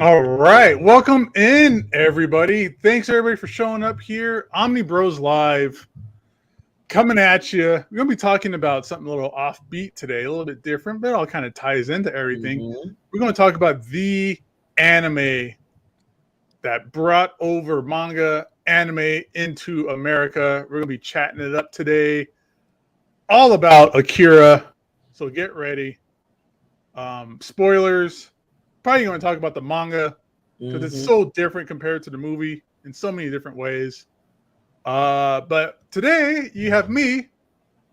All right, welcome in, everybody. Thanks everybody for showing up here. Omnibros coming at you. We're gonna be talking about something a little offbeat today, a little bit different, but it all kind of ties into everything. Mm-hmm. We're going to talk about the anime that brought over manga anime into America. We're gonna be chatting it up today, all about AKIRA. So get ready. Spoilers. Probably going to talk about the manga because it's so different compared to the movie in so many different ways. But today you have me,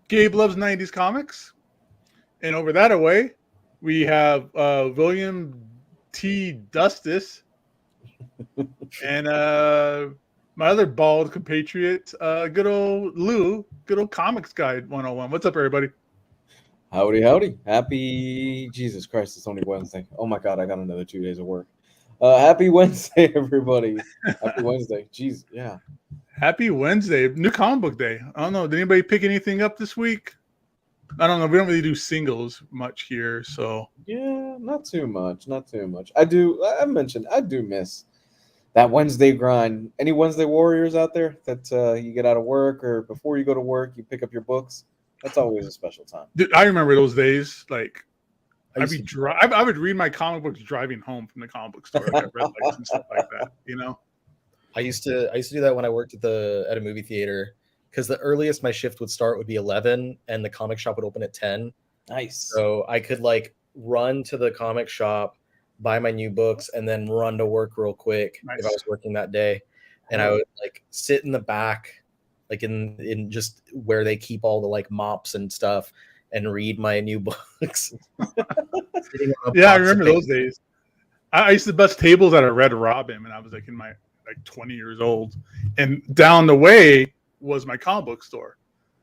Gabe Loves 90s Comics. And over that away, we have William T. Dustis and my other bald compatriot, good old Lou, good old Comics Guide 101. What's up, everybody? Howdy, howdy. Happy Jesus Christ, it's only Wednesday. Oh my God, I got another 2 days of work. Happy Wednesday, everybody. Happy Wednesday. Jeez, yeah. Happy Wednesday. New comic book day. I don't know. Did anybody pick anything up this week? I don't know. We don't really do singles much here, so Yeah, not too much. I do miss that Wednesday grind. Any Wednesday warriors out there that you get out of work or before you go to work, you pick up your books? That's always a special time. dude, I remember those days. Like I would read my comic books driving home from the comic book store, like at red lights and stuff like that. You know, I used to do that when I worked at a movie theater because the earliest my shift would start would be 11 and the comic shop would open at 10. Nice. So I could like run to the comic shop, buy my new books, and then run to work real quick if I was working that day. And I would like sit in the back, like in just where they keep all the like mops and stuff, and read my new books. Yeah, I remember those days. I used to bust tables at a Red Robin when I was like in my 20 years old, and down the way was my comic book store.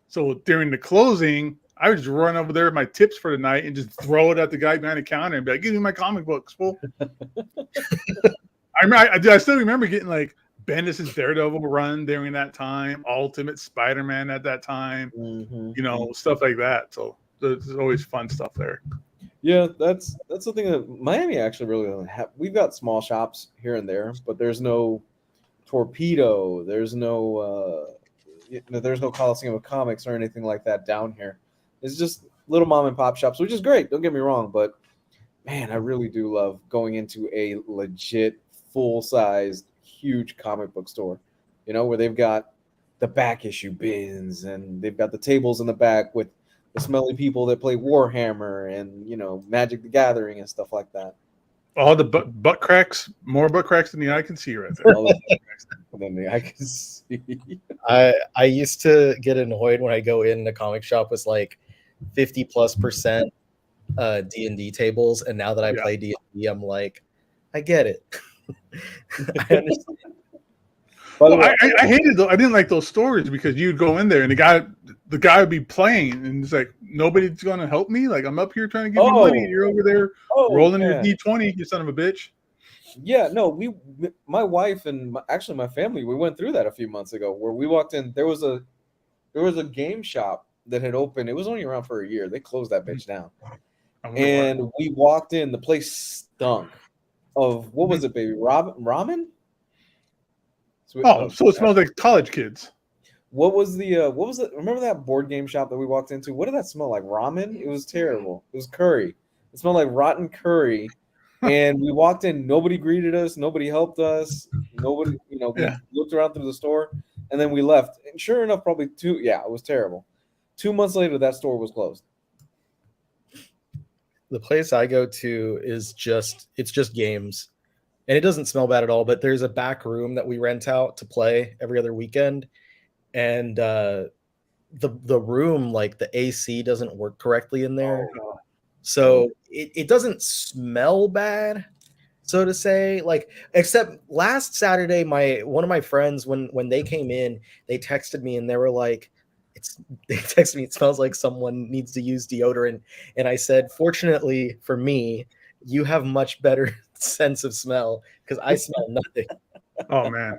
So during the closing, I would just run over there with my tips for the night and just throw it at the guy behind the counter and be like, "Give me my comic books, fool." I still remember getting like Bendis' Daredevil run during that time, Ultimate Spider-Man at that time, you know, stuff like that. So there's always fun stuff there. Yeah, that's the thing that Miami actually really doesn't have. We've got small shops here and there, but there's no Torpedo, there's no Coliseum of Comics or anything like that down here. It's just little mom and pop shops, which is great. Don't get me wrong, but man, I really do love going into a legit full-sized huge comic book store, you know, where they've got the back issue bins and they've got the tables in the back with the smelly people that play Warhammer and, you know, Magic the Gathering and stuff like that. All the butt cracks, more butt cracks than the eye can see right there. All the butt cracks than the eye can see. I used to get annoyed when I go in the comic shop with like 50+% D&D tables, and now that I play D&D, I'm like, I get it. I understand. Well, I hated those. I didn't like those stores because you'd go in there and the guy would be playing and it's like, nobody's going to help me. Like, I'm up here trying to give you money and you're over there rolling your D20, you son of a bitch. Yeah, no, my wife and actually my family, we went through that a few months ago where we walked in. There was a game shop that had opened. It was only around for a year. They closed that bitch down. And we walked in. The place stunk of, what was it, baby? Ramen? So it smells like college kids. What was it? Remember that board game shop that we walked into? What did that smell like? Ramen? It was terrible. It was curry. It smelled like rotten curry. And we walked in. Nobody greeted us. Nobody helped us. Nobody, we looked around through the store, and then we left. And sure enough, it was terrible. 2 months later, that store was closed. The place I go to is just games. And it doesn't smell bad at all, but there's a back room that we rent out to play every other weekend. And the room, like the AC doesn't work correctly in there. Oh. So it doesn't smell bad, so to say. Like, except last Saturday, one of my friends, when they came in, they texted me and they were like, it smells like someone needs to use deodorant. And I said, fortunately for me, you have much better sense of smell because I smell nothing. Oh man,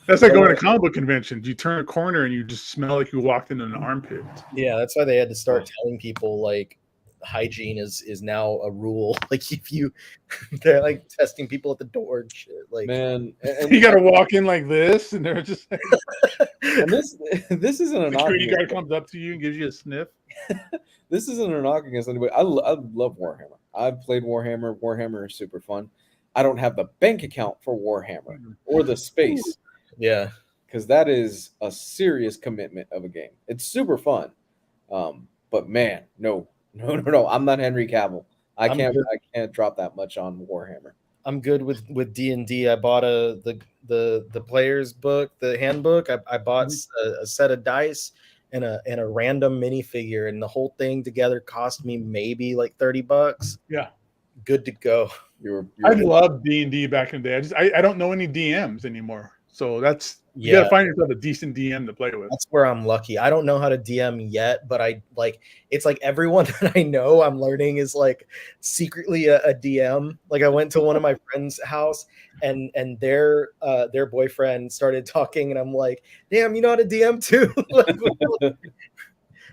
that's like going to comic book conventions. You turn a corner and you just smell like you walked into an armpit. Yeah, that's why they had to start telling people like, hygiene is now a rule. Like if you, they're like testing people at the door and shit. Like Man, You got to walk in like this, and they're just like, and this isn't a knock. security guard comes up to you and gives you a sniff. This isn't a knock against anybody. I love Warhammer. I've played Warhammer. Warhammer is super fun. I don't have the bank account for Warhammer or the space. yeah, because that is a serious commitment of a game. It's super fun, but man, no. I'm not Henry Cavill. I can't drop that much on Warhammer. I'm good with D&D. I bought the player's book, the handbook. I bought a set of dice and a random minifigure, and the whole thing together cost me maybe like $30. Yeah, good to go. I loved D&D back in the day. I don't know any DMs anymore, so that's you gotta find yourself a decent DM to play with. That's where I'm lucky. I don't know how to DM yet, but I like it's like everyone that I know I'm learning is like secretly a DM. Like I went to one of my friends' house and their boyfriend started talking, and I'm like, damn, you know how to DM too?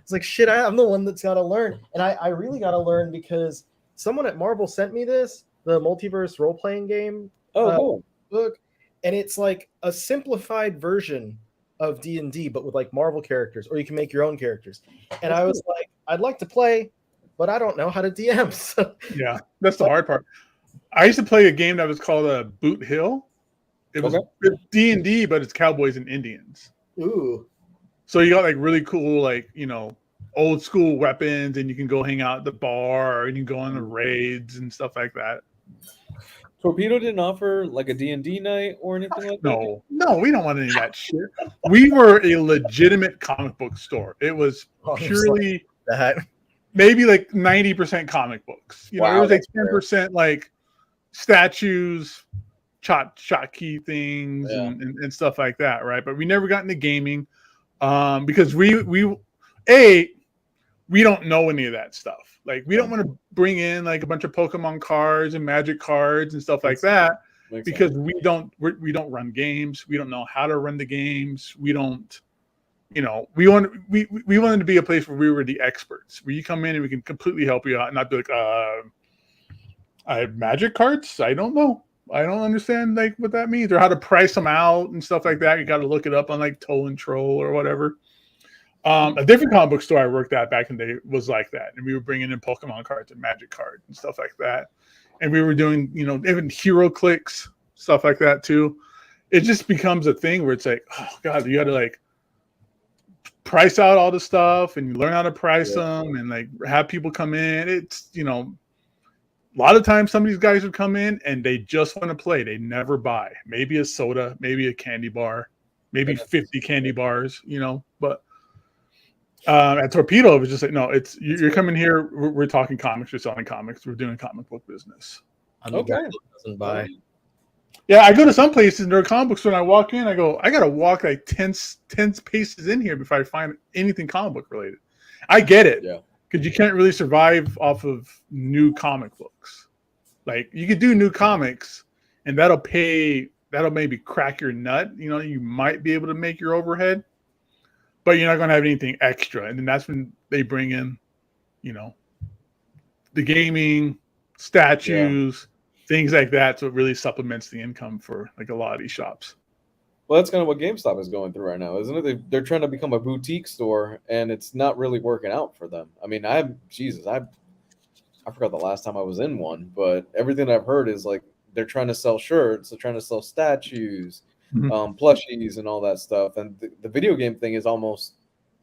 It's like shit, I'm the one that's gotta learn. And I really gotta learn because someone at Marvel sent me this, the multiverse role-playing game book. And it's like a simplified version of D&D, but with like Marvel characters, or you can make your own characters. And I was like, I'd like to play, but I don't know how to DM. So. Yeah, that's the hard part. I used to play a game that was called Boot Hill. It was D&D, but it's cowboys and Indians. Ooh. So you got like really cool, like, old school weapons, and you can go hang out at the bar, and you can go on the raids and stuff like that. Torpedo didn't offer like a D&D night or anything like that? No, we don't want any of that shit. We were a legitimate comic book store. It was purely that. Maybe like 90% comic books. It was like 10% like statues, hotkey things, and stuff like that, right? But we never got into gaming because we don't know any of that stuff. Like we don't want to bring in like a bunch of Pokemon cards and Magic cards and stuff like that because we don't run games. We don't know how to run the games. We don't, we wanted to be a place where we were the experts, where you come in and we can completely help you out and not be like, I have Magic cards. I don't know. I don't understand like what that means or how to price them out and stuff like that. You got to look it up on like Toe and Troll or whatever. A different comic book store I worked at back in the day was like that, and we were bringing in Pokemon cards and Magic cards and stuff like that, and we were doing even hero clicks, stuff like that too. It just becomes a thing where it's like, oh god, you got to like price out all the stuff and you learn how to price them and like have people come in. It's a lot of times some of these guys would come in and they just want to play. They never buy. Maybe a soda, maybe a candy bar, maybe 50 candy bars, but. At Torpedo, it was just like, no, it's you're coming here. We're talking comics. We're selling comics. We're doing comic book business. I'm the guy that doesn't buy. Yeah, I go to some places and there are comic books. When I walk in, I go, I gotta walk like 10 paces in here before I find anything comic book related. I get it, because you can't really survive off of new comic books. Like you could do new comics, and that'll maybe crack your nut. You might be able to make your overhead. But you're not going to have anything extra. And then that's when they bring in, the gaming, statues, things like that. So it really supplements the income for like a lot of these shops. Well, that's kind of what GameStop is going through right now, isn't it? They're trying to become a boutique store, and it's not really working out for them. I mean, I forgot the last time I was in one, but everything I've heard is like they're trying to sell shirts, they're trying to sell statues, plushies and all that stuff, and the video game thing is almost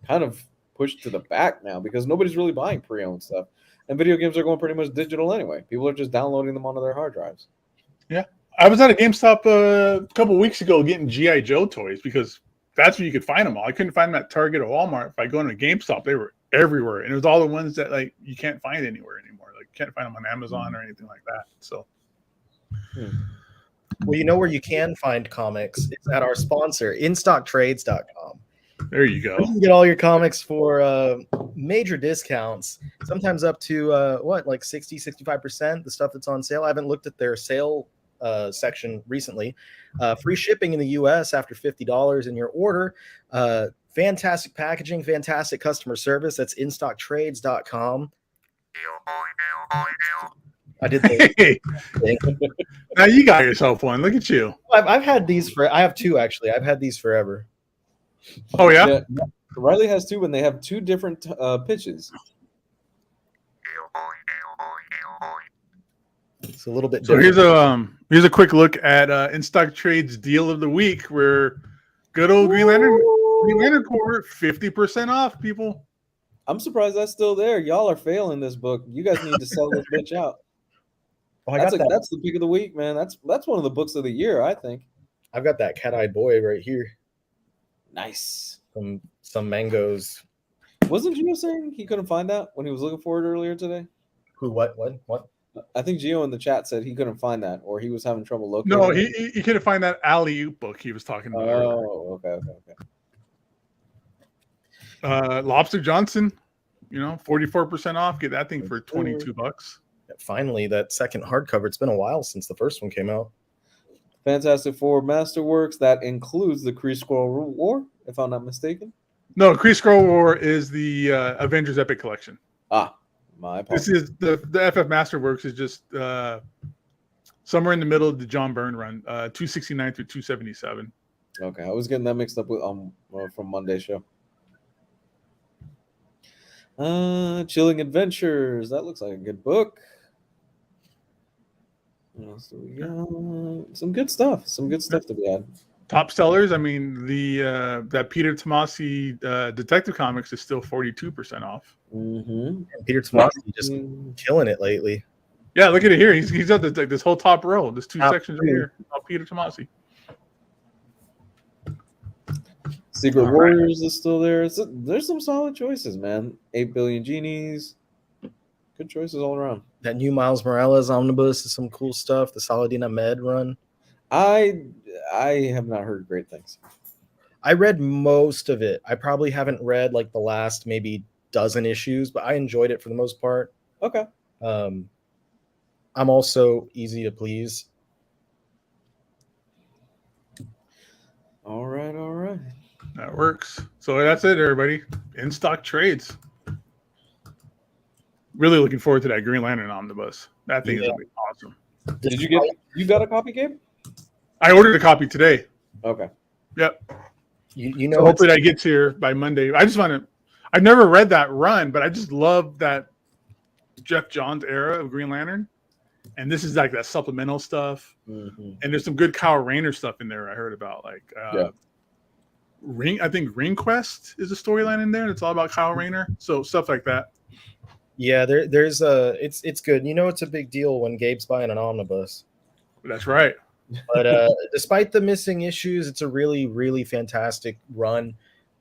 kind of pushed to the back now because nobody's really buying pre-owned stuff, and video games are going pretty much digital anyway. People are just downloading them onto their hard drives. Yeah, I was at a GameStop a couple of weeks ago getting GI Joe toys because that's where you could find them all. I couldn't find them at Target or Walmart. If I go into a GameStop, they were everywhere, and it was all the ones that like you can't find anywhere anymore. Like you can't find them on Amazon or anything like that. So. Well, you know where you can find comics? It's at our sponsor, InStockTrades.com. There you go. You can get all your comics for major discounts, sometimes up to, like 60, 65%, the stuff that's on sale. I haven't looked at their sale section recently. Free shipping in the U.S. after $50 in your order. Fantastic packaging, fantastic customer service. That's InStockTrades.com. I did the Hey, thing. now you got yourself one. Look at you. I've had these for. I have two actually. I've had these forever. Oh yeah. Riley has two, and they have two different pitches. It's a little bit So different. here's a quick look at In Stock Trades deal of the week, where good old Green Lantern Corps 50% off, people. I'm surprised that's still there. Y'all are failing this book. You guys need to sell this bitch out. Oh, I got that. That's the pick of the week, man. That's one of the books of the year, I think. I've got that cat-eyed boy right here. Nice. Some mangoes. Wasn't Gio saying he couldn't find that when he was looking for it earlier today? Who? What? I think Gio in the chat said he couldn't find that, or he was having trouble locating. No, it. he couldn't find that alley-oop book he was talking about. Oh, okay. Lobster Johnson, 44% off. Get that thing for $22. Finally, that second hardcover. It's been a while since the first one came out. Fantastic Four Masterworks. That includes the Kree Skrull War, if I'm not mistaken. No, Kree Skrull War is the Avengers Epic Collection. My apologies. This is the FF Masterworks is just somewhere in the middle of the John Byrne run, 269 through 277. Okay, I was getting that mixed up with from Monday's show. Chilling Adventures. That looks like a good book. What else do we got? Some good stuff. Some good stuff to be had. Top sellers. I mean, the that Peter Tomasi Detective Comics is still 42% off. Mm-hmm. And Peter Tomasi just killing it lately. Yeah, look at it here. He's got this whole top row. There's two sections right here. Peter Tomasi. Secret Warriors is still there. There's some solid choices, man. 8 Billion Genies. Good choices all around. That new Miles Morales omnibus is some cool stuff. The Saladin Ahmed run. I have not heard great things. I read most of it. I probably haven't read like the last maybe dozen issues, but I enjoyed it for the most part. Okay. I'm also easy to please. All right. That works. So that's it, everybody. In Stock Trades. Really looking forward to that Green Lantern omnibus. That thing is gonna be awesome. Did you got a copy, Gabe? I ordered a copy today. Okay. Yep. You know, so hopefully that gets here by Monday. I've never read that run, but I just love that Jeff Johns era of Green Lantern. And this is like that supplemental stuff. Mm-hmm. And there's some good Kyle Rayner stuff in there I heard about. Like I think Ring Quest is a storyline in there. And it's all about Kyle Rayner. So stuff like that. Yeah, there's it's good. You know, it's a big deal when Gabe's buying an omnibus. That's right. But despite the missing issues, it's a really, really fantastic run.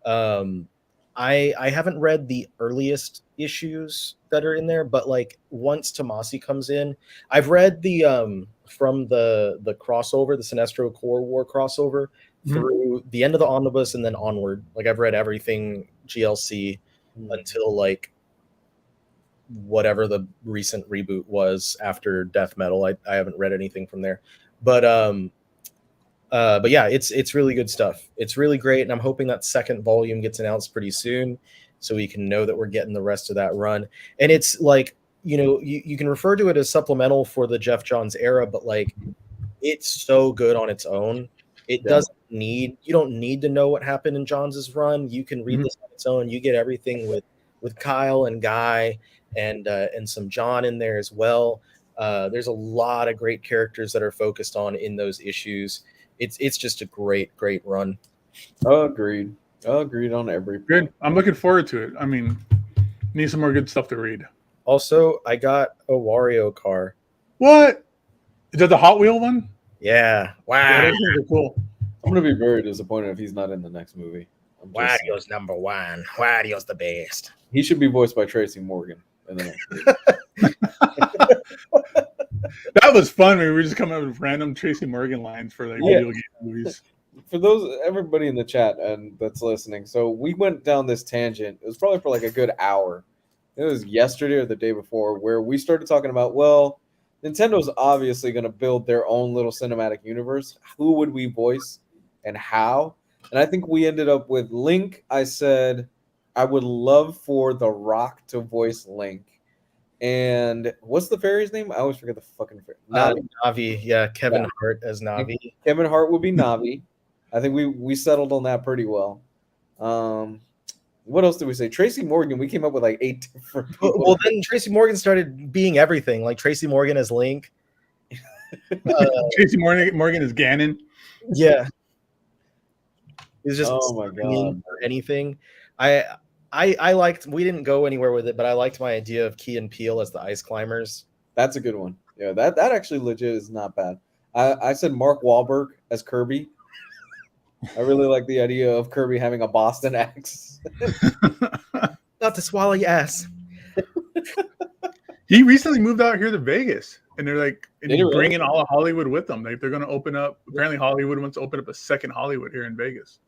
I haven't read the earliest issues that are in there, but like once Tomasi comes in, I've read the from the crossover, the Sinestro Core War crossover through the end of the omnibus and then onward. Like I've read everything GLC until like whatever the recent reboot was after Death Metal. I haven't read anything from there. But yeah, it's really good stuff. It's really great, and I'm hoping that second volume gets announced pretty soon, so we can know that we're getting the rest of that run. And it's like, you can refer to it as supplemental for the Jeff Johns era, but like, it's so good on its own. You don't need to know what happened in Johns's run. You can read this on its own. You get everything with Kyle and Guy and some John in there as well. There's a lot of great characters that are focused on in those issues. It's just a great run. Agreed on every point. Good. I'm looking forward to it. I mean, need some more good stuff to read. Also, I got a Wario car. What? Is that the Hot Wheel one? Yeah. Wow. Yeah, those things are cool. I'm gonna be very disappointed if he's not in the next movie. Wario's number one. Wario's the best. He should be voiced by Tracy Morgan in the next movie. That was fun. We were just coming up with random Tracy Morgan lines for like video game movies. For everybody in the chat and that's listening, so we went down this tangent. It was probably for like a good hour. It was yesterday or the day before where we started talking about, well, Nintendo's obviously going to build their own little cinematic universe. Who would we voice and how? And I think we ended up with Link. I said I would love for The Rock to voice Link. And what's the fairy's name? I always forget the fucking fairy. Navi. Yeah, Kevin Hart as Navi. Kevin Hart would be Navi. I think we settled on that pretty well. What else did we say? Tracy Morgan. We came up with like 8 different people. Well, then Tracy Morgan started being everything. Like Tracy Morgan as Link. Tracy Morgan is Ganon. Yeah. He's just oh my god, or anything. I liked. We didn't go anywhere with it, but I liked my idea of Key and Peele as the ice climbers. that's a good one. Yeah, that actually legit is not bad. I said Mark Wahlberg as Kirby. I really like the idea of Kirby having a Boston axe. Not to swallow your ass. He recently moved out here to Vegas, and they're like really? bringing all of Hollywood with them. Like they're going to open up. Apparently, Hollywood wants to open up a second Hollywood here in Vegas.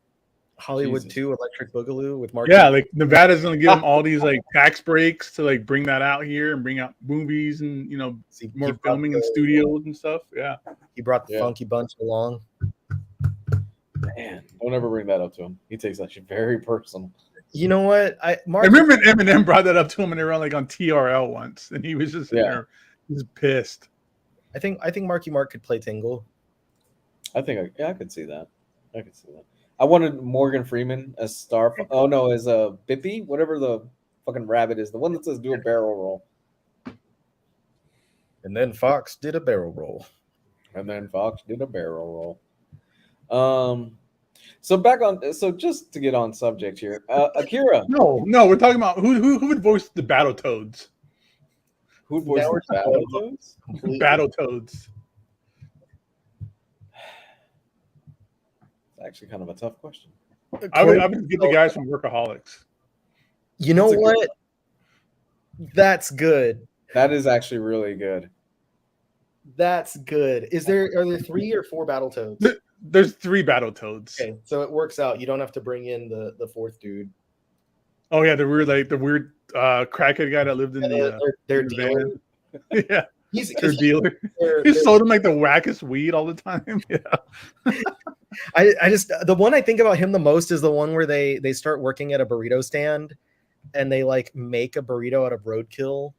Hollywood Jesus. 2, Electric Boogaloo with Mark. Yeah, like Nevada's going to give them all these like tax breaks to like bring that out here and bring out movies and more filming in studios and stuff. Yeah, He brought the Funky Bunch along. Man, don't ever bring that up to him. He takes that shit very personal. You know what? I remember Eminem brought that up to him, and they were on like on TRL once, and he was just there, he was pissed. I think Marky Mark could play Tingle. I think I could see that. I could see that. I wanted Morgan Freeman as Star. Oh no, as a Bippy, whatever the fucking rabbit is, the one that says do a barrel roll. And then Fox did a barrel roll. So just to get on subject here, Akira. No, we're talking about who would voice the Battletoads. Who would voice the Battletoads? Battletoads. It's actually kind of a tough question. I would get the guys from Workaholics. You know what? That's good. That is actually really good. That's good. Are there 3 or 4 Battletoads? There's 3 Battletoads. Okay, so it works out. You don't have to bring in the 4th dude. Oh yeah, the weird crackhead guy that lived in their in the dealer. van. Yeah, He's their dealer. He sold him like the wackest weed all the time. Yeah. I just the one I think about him the most is the one where they start working at a burrito stand and they like make a burrito out of roadkill.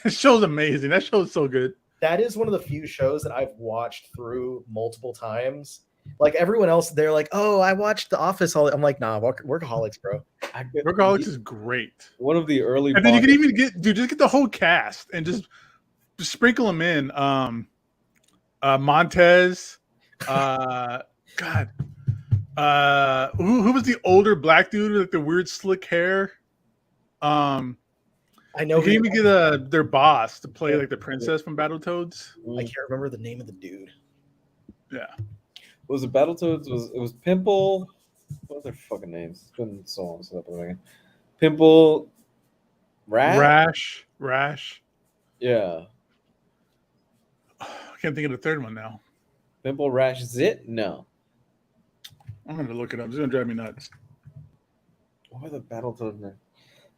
That show's amazing. That show's so good. That is one of the few shows that I've watched through multiple times. Like everyone else, they're like, "Oh, I watched The Office." I'm like, "Nah, Workaholics, bro." Workaholics is great. One of the early, and then you can even just get the whole cast and just sprinkle them in. Montez, God, who was the older black dude with like the weird slick hair? I know. You can even get their boss to play like the princess from Battletoads. I can't remember the name of the dude. Yeah. Was it Battletoads? It was Pimple? What are their fucking names? It's been so long since I've been again. Pimple, Rash. Yeah. I can't think of the third one now. Pimple, Rash, Zit? No. I'm gonna look it up. It's gonna drive me nuts. What are the Battletoads names?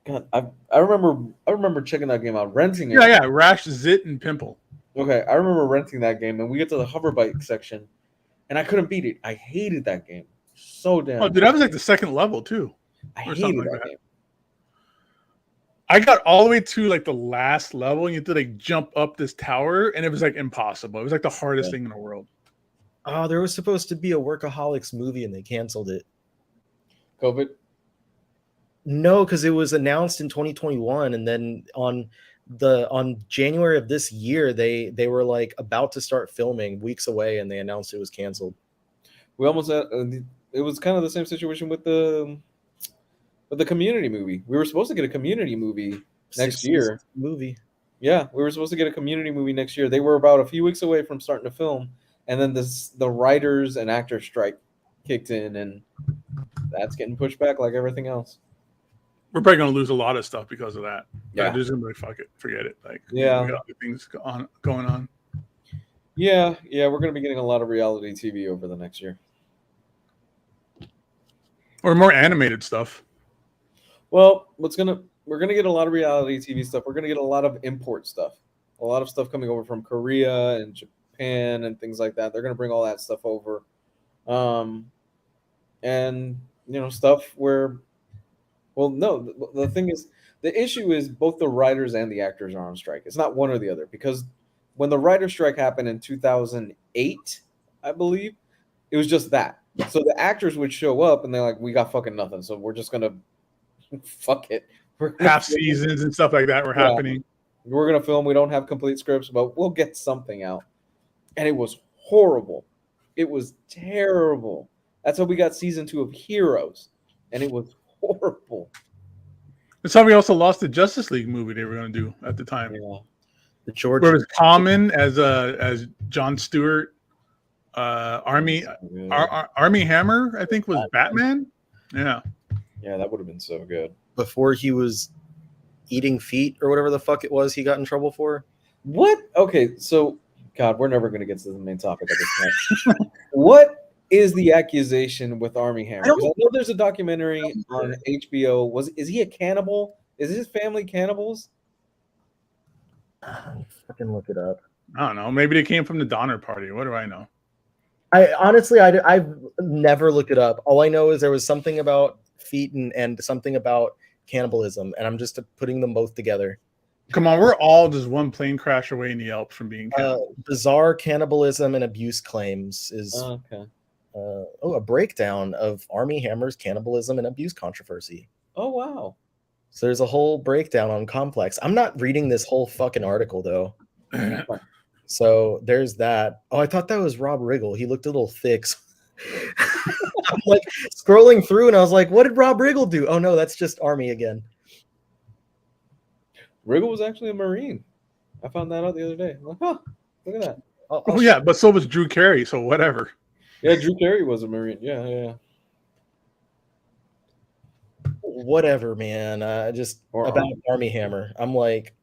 God, I remember checking that game out, renting it. Yeah, Rash, Zit, and Pimple. Okay, I remember renting that game, and we get to the hover bike section, and I couldn't beat it. I hated that game so damn. Oh, dude, that was like the second level too. I hated that game. I got all the way to like the last level, and you had to like jump up this tower, and it was like impossible. It was like the hardest thing in the world. Oh, there was supposed to be a Workaholics movie, and they canceled it. COVID? No, because it was announced in 2021, and then on January of this year, they were like about to start filming, weeks away, and they announced it was canceled. We almost had, it was kind of the same situation with the Community movie. We were supposed to get a Community movie next year. Movie. Yeah, we were supposed to get a Community movie next year. They were about a few weeks away from starting to film, and then the writers and actors strike kicked in, and that's getting pushed back like everything else. We're probably going to lose a lot of stuff because of that. Yeah. Just gonna be like, fuck it, forget it. Like, yeah, we got other things going on. Yeah, we're going to be getting a lot of reality TV over the next year, or more animated stuff. Well, we're gonna get a lot of reality TV stuff. We're gonna get a lot of import stuff, a lot of stuff coming over from Korea and Japan and things like that. They're gonna bring all that stuff over, and stuff where. Well, no, the thing is, The issue is both the writers and the actors are on strike. It's not one or the other, because when the writer strike happened in 2008, I believe, it was just that. So the actors would show up and they're like, we got fucking nothing, so we're just gonna fuck it. Half seasons and stuff like that were happening. We're gonna film. We don't have complete scripts, but we'll get something out. And it was horrible. It was terrible. That's how we got season 2 of Heroes, and it was horrible. That's how we also lost the Justice League movie they were going to do at the time. Yeah. The George Where it was Common as John Stewart, Army Hammer, I think, was Batman. Yeah, Yeah, that would have been so good. before he was eating feet or whatever the fuck it was he got in trouble for. What? Okay, so God, we're never gonna get to the main topic at this point. What is the accusation with Army Hammer? Because I know there's a documentary on HBO. Is he a cannibal? Is his family cannibals? Fucking look it up. I don't know. Maybe they came from the Donner Party. What do I know? I honestly, I've never looked it up. All I know is there was something about feet and something about cannibalism, and I'm just putting them both together. Come on, we're all just one plane crash away in the Alps from being cannibal. Bizarre cannibalism and abuse claims is Okay. a breakdown of Army Hammer's cannibalism and abuse controversy. Oh wow. So there's a whole breakdown on Complex. I'm not reading this whole fucking article though. So there's that. Oh, I thought that was Rob Riggle. He looked a little thick. I'm like scrolling through and I was like, what did Rob Riggle do? Oh no, that's just Army again. Riggle was actually a Marine. I found that out the other day. I'm like, huh, look at that. Oh yeah, but so was Drew Carey. So whatever. Yeah, Drew Carey was a Marine. Yeah. Whatever, man. Just Or about Army Hammer. I'm like,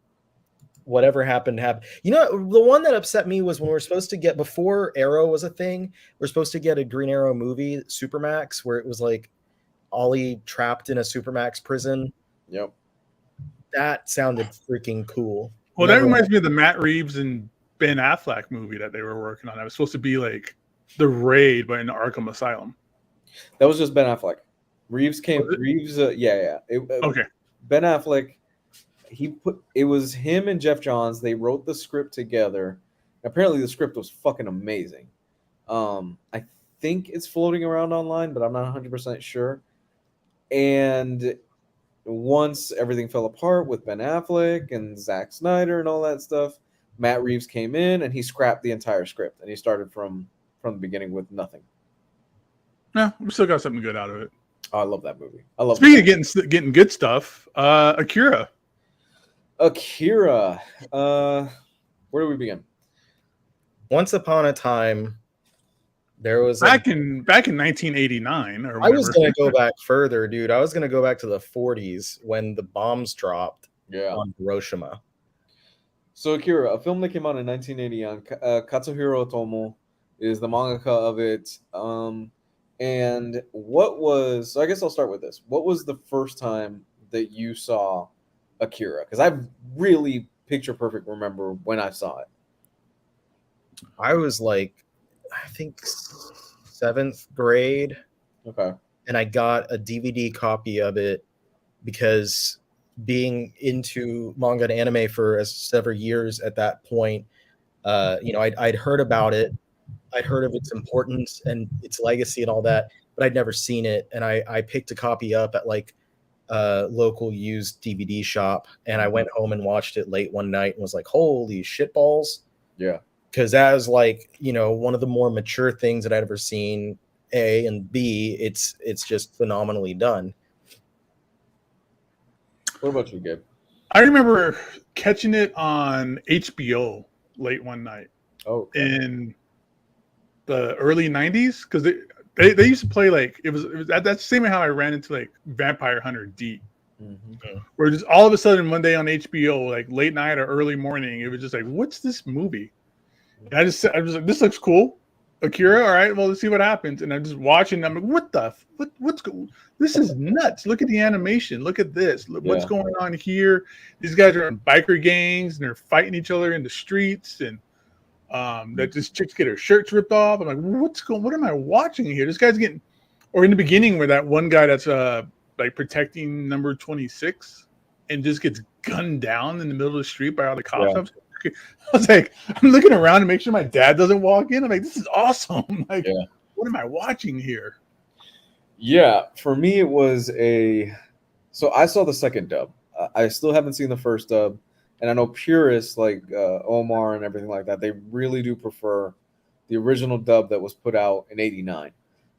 whatever happened happened. You know, the one that upset me was when we were supposed to get, before Arrow was a thing, we're supposed to get a Green Arrow movie, Supermax, where it was like Ollie trapped in a Supermax prison. Yep. That sounded freaking cool. Well, that reminds me of the Matt Reeves and Ben Affleck movie that they were working on. That was supposed to be like The Raid, but in Arkham Asylum. That was just Ben Affleck. Reeves came. Reeves, yeah. Okay. Ben Affleck. It was him and Jeff Johns. They wrote the script together. Apparently, the script was fucking amazing. I think it's floating around online, but I'm not 100% sure. And once everything fell apart with Ben Affleck and Zack Snyder and all that stuff, Matt Reeves came in and he scrapped the entire script and he started from the beginning with nothing. Yeah, we still got something good out of it. Oh, I love that movie. I love. Speaking of getting good stuff, AKIRA. AKIRA. Where do we begin? Once upon a time, there was back in 1989 or whatever. I was gonna go back further, dude. I was gonna go back to the 40s when the bombs dropped on Hiroshima. So AKIRA, a film that came out in 1980, Katsuhiro Otomo is the mangaka of it. And so I guess I'll start with this. What was the first time that you saw AKIRA? Because I really picture perfect remember when I saw it. I was like, I think 7th grade. Okay. And I got a DVD copy of it because being into manga and anime for several years at that point, I'd heard about it. I'd heard of its importance and its legacy and all that, but I'd never seen it. And I picked a copy up at like a local used DVD shop, and I went home and watched it late one night and was like, holy shitballs. Yeah. Because that was like, one of the more mature things that I'd ever seen, A, and B, it's just phenomenally done. What about you, Gabe? I remember catching it on HBO late one night. Oh. In the early 90s, because they used to play like it was that's the same way how I ran into like Vampire Hunter D. Mm-hmm. Where just all of a sudden one day on HBO, like late night or early morning, it was just like, what's this movie? And I was like, this looks cool. AKIRA, all right, well, let's see what happens. And I'm just watching. I'm like, what's going? This is nuts. Look at the animation. Look at this. Look, what's going on here? These guys are in biker gangs and they're fighting each other in the streets, and that this chick's get her shirts ripped off. I'm like, what am I watching here? This guy's getting, or in the beginning where that one guy that's like protecting number 26, and just gets gunned down in the middle of the street by all the cops. I was like, I'm looking around to make sure my dad doesn't walk in. I'm like, this is awesome. Like, what am I watching here? Yeah, for me it was so I saw the second dub. I still haven't seen the first dub, and I know purists like Omar and everything like that, they really do prefer the original dub that was put out in '89.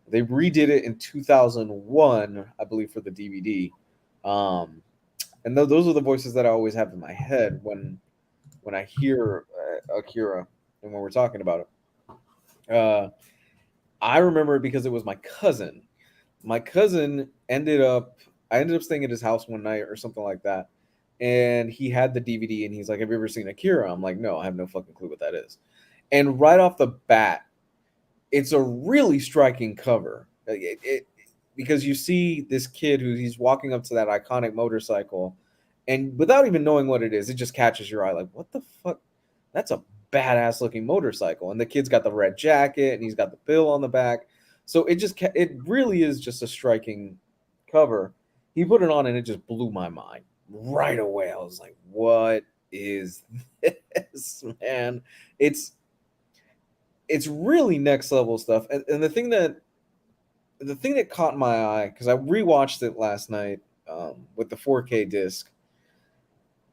They redid it in 2001, I believe, for the DVD. And those are the voices that I always have in my head when I hear AKIRA and when we're talking about it. I remember it because it was my cousin. My cousin I ended up staying at his house one night or something like that. And he had the DVD and he's like, have you ever seen AKIRA? I'm like, no, I have no fucking clue what that is. And right off the bat, it's a really striking cover. Because you see this kid he's walking up to that iconic motorcycle, and without even knowing what it is, it just catches your eye. Like, what the fuck? That's a badass looking motorcycle. And the kid's got the red jacket and he's got the bill on the back. So it really is just a striking cover. He put it on and it just blew my mind right away. I was like, what is this, man? It's really next level stuff. And the thing that caught my eye, because I rewatched it last night with the 4K disc,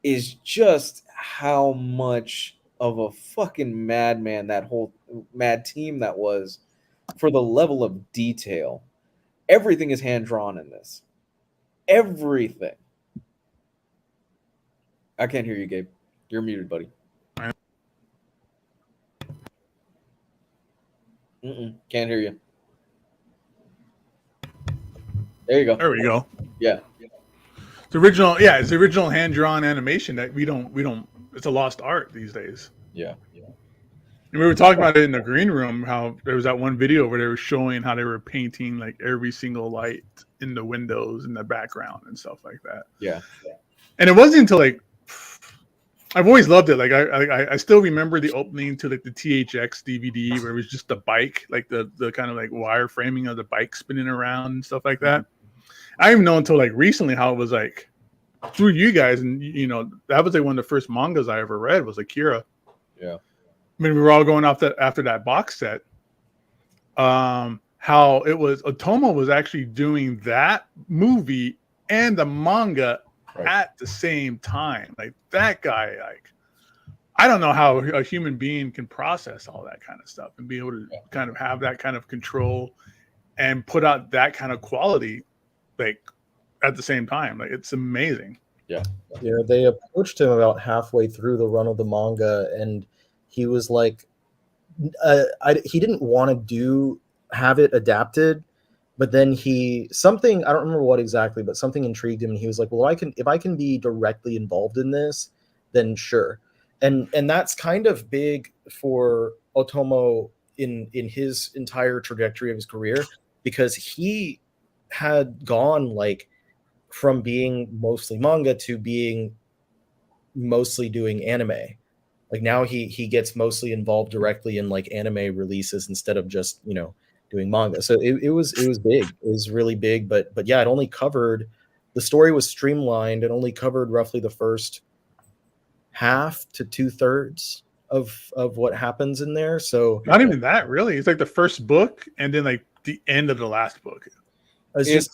is just how much of a fucking madman that whole mad team that was for the level of detail. Everything is hand drawn in this. Everything. I can't hear you, Gabe. You're muted, buddy. Can't hear you. There you go. There we go. Yeah. It's the original hand drawn animation that we don't. It's a lost art these days. Yeah. And we were talking about it in the green room, how there was that one video where they were showing how they were painting like every single light in the windows in the background and stuff like that. Yeah. And it wasn't until like I've always loved it. Like I still remember the opening to like the THX DVD where it was just the bike, like the kind of like wire framing of the bike spinning around and stuff like that. I didn't even know until like recently how it was like through you guys, and that was like one of the first mangas I ever read was AKIRA. Yeah. I mean, we were all going off after that box set. How it was Otomo was actually doing that movie and the manga at the same time. Like that guy, like I don't know how a human being can process all that kind of stuff and be able to kind of have that kind of control and put out that kind of quality, like at the same time. Like it's amazing. Yeah, they approached him about halfway through the run of the manga, and he was like, he didn't want to have it adapted, but then I don't remember what exactly, but something intrigued him, and he was like, well, if I can be directly involved in this, then sure. And that's kind of big for Otomo in his entire trajectory of his career, because he had gone like from being mostly manga to being mostly doing anime. Like now he gets mostly involved directly in like anime releases instead of just, doing manga. So it was big. It was really big, but yeah, it only covered, the story was streamlined. It only covered roughly the first half to 2/3 of what happens in there. So not even that really. It's like the first book and then like the end of the last book. It's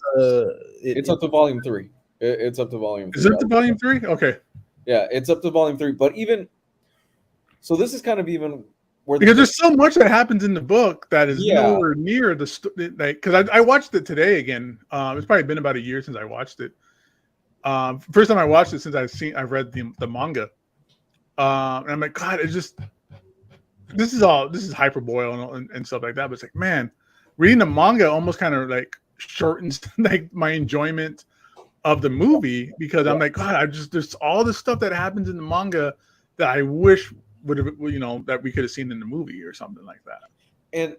up to volume 3. It's up to volume 3. Is it up to volume 3? Okay. Yeah, it's up to volume 3. But even so, this is kind of even where because there's so much that happens in the book that is nowhere near the because I watched it today again. It's probably been about a year since I watched it. First time I watched it since I've read the manga. And I'm like, God, it's just this is hyperbole and stuff like that. But it's like, man, reading the manga almost kind of like shortens like my enjoyment of the movie, because I'm like, God, there's all this stuff that happens in the manga that I wish would have, that we could have seen in the movie or something like that. And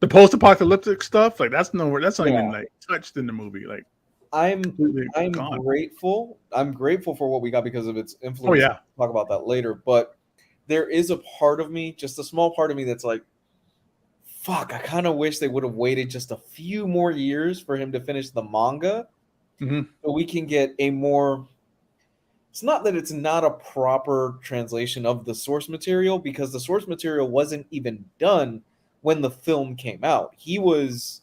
the post-apocalyptic stuff, like that's not even like touched in the movie. Like I'm gone. grateful. I'm grateful for what we got because of its influence. Oh yeah. We'll talk about that later. But there is a part of me, just a small part of me, that's like, fuck, I kind of wish they would have waited just a few more years for him to finish the manga, so we can get a more it's not that it's not a proper translation of the source material, because the source material wasn't even done when the film came out. He was,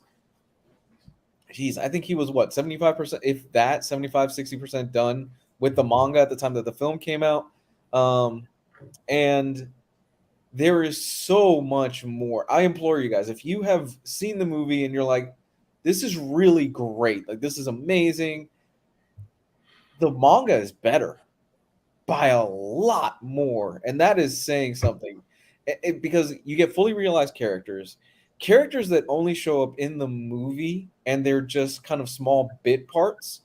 I think he was what, 75%, if that, 75-60% done with the manga at the time that the film came out. And there is so much more. I implore you guys, if you have seen the movie and you're like, this is really great, like this is amazing, the manga is better by a lot more, and that is saying something. Because you get fully realized characters that only show up in the movie, and they're just kind of small bit parts.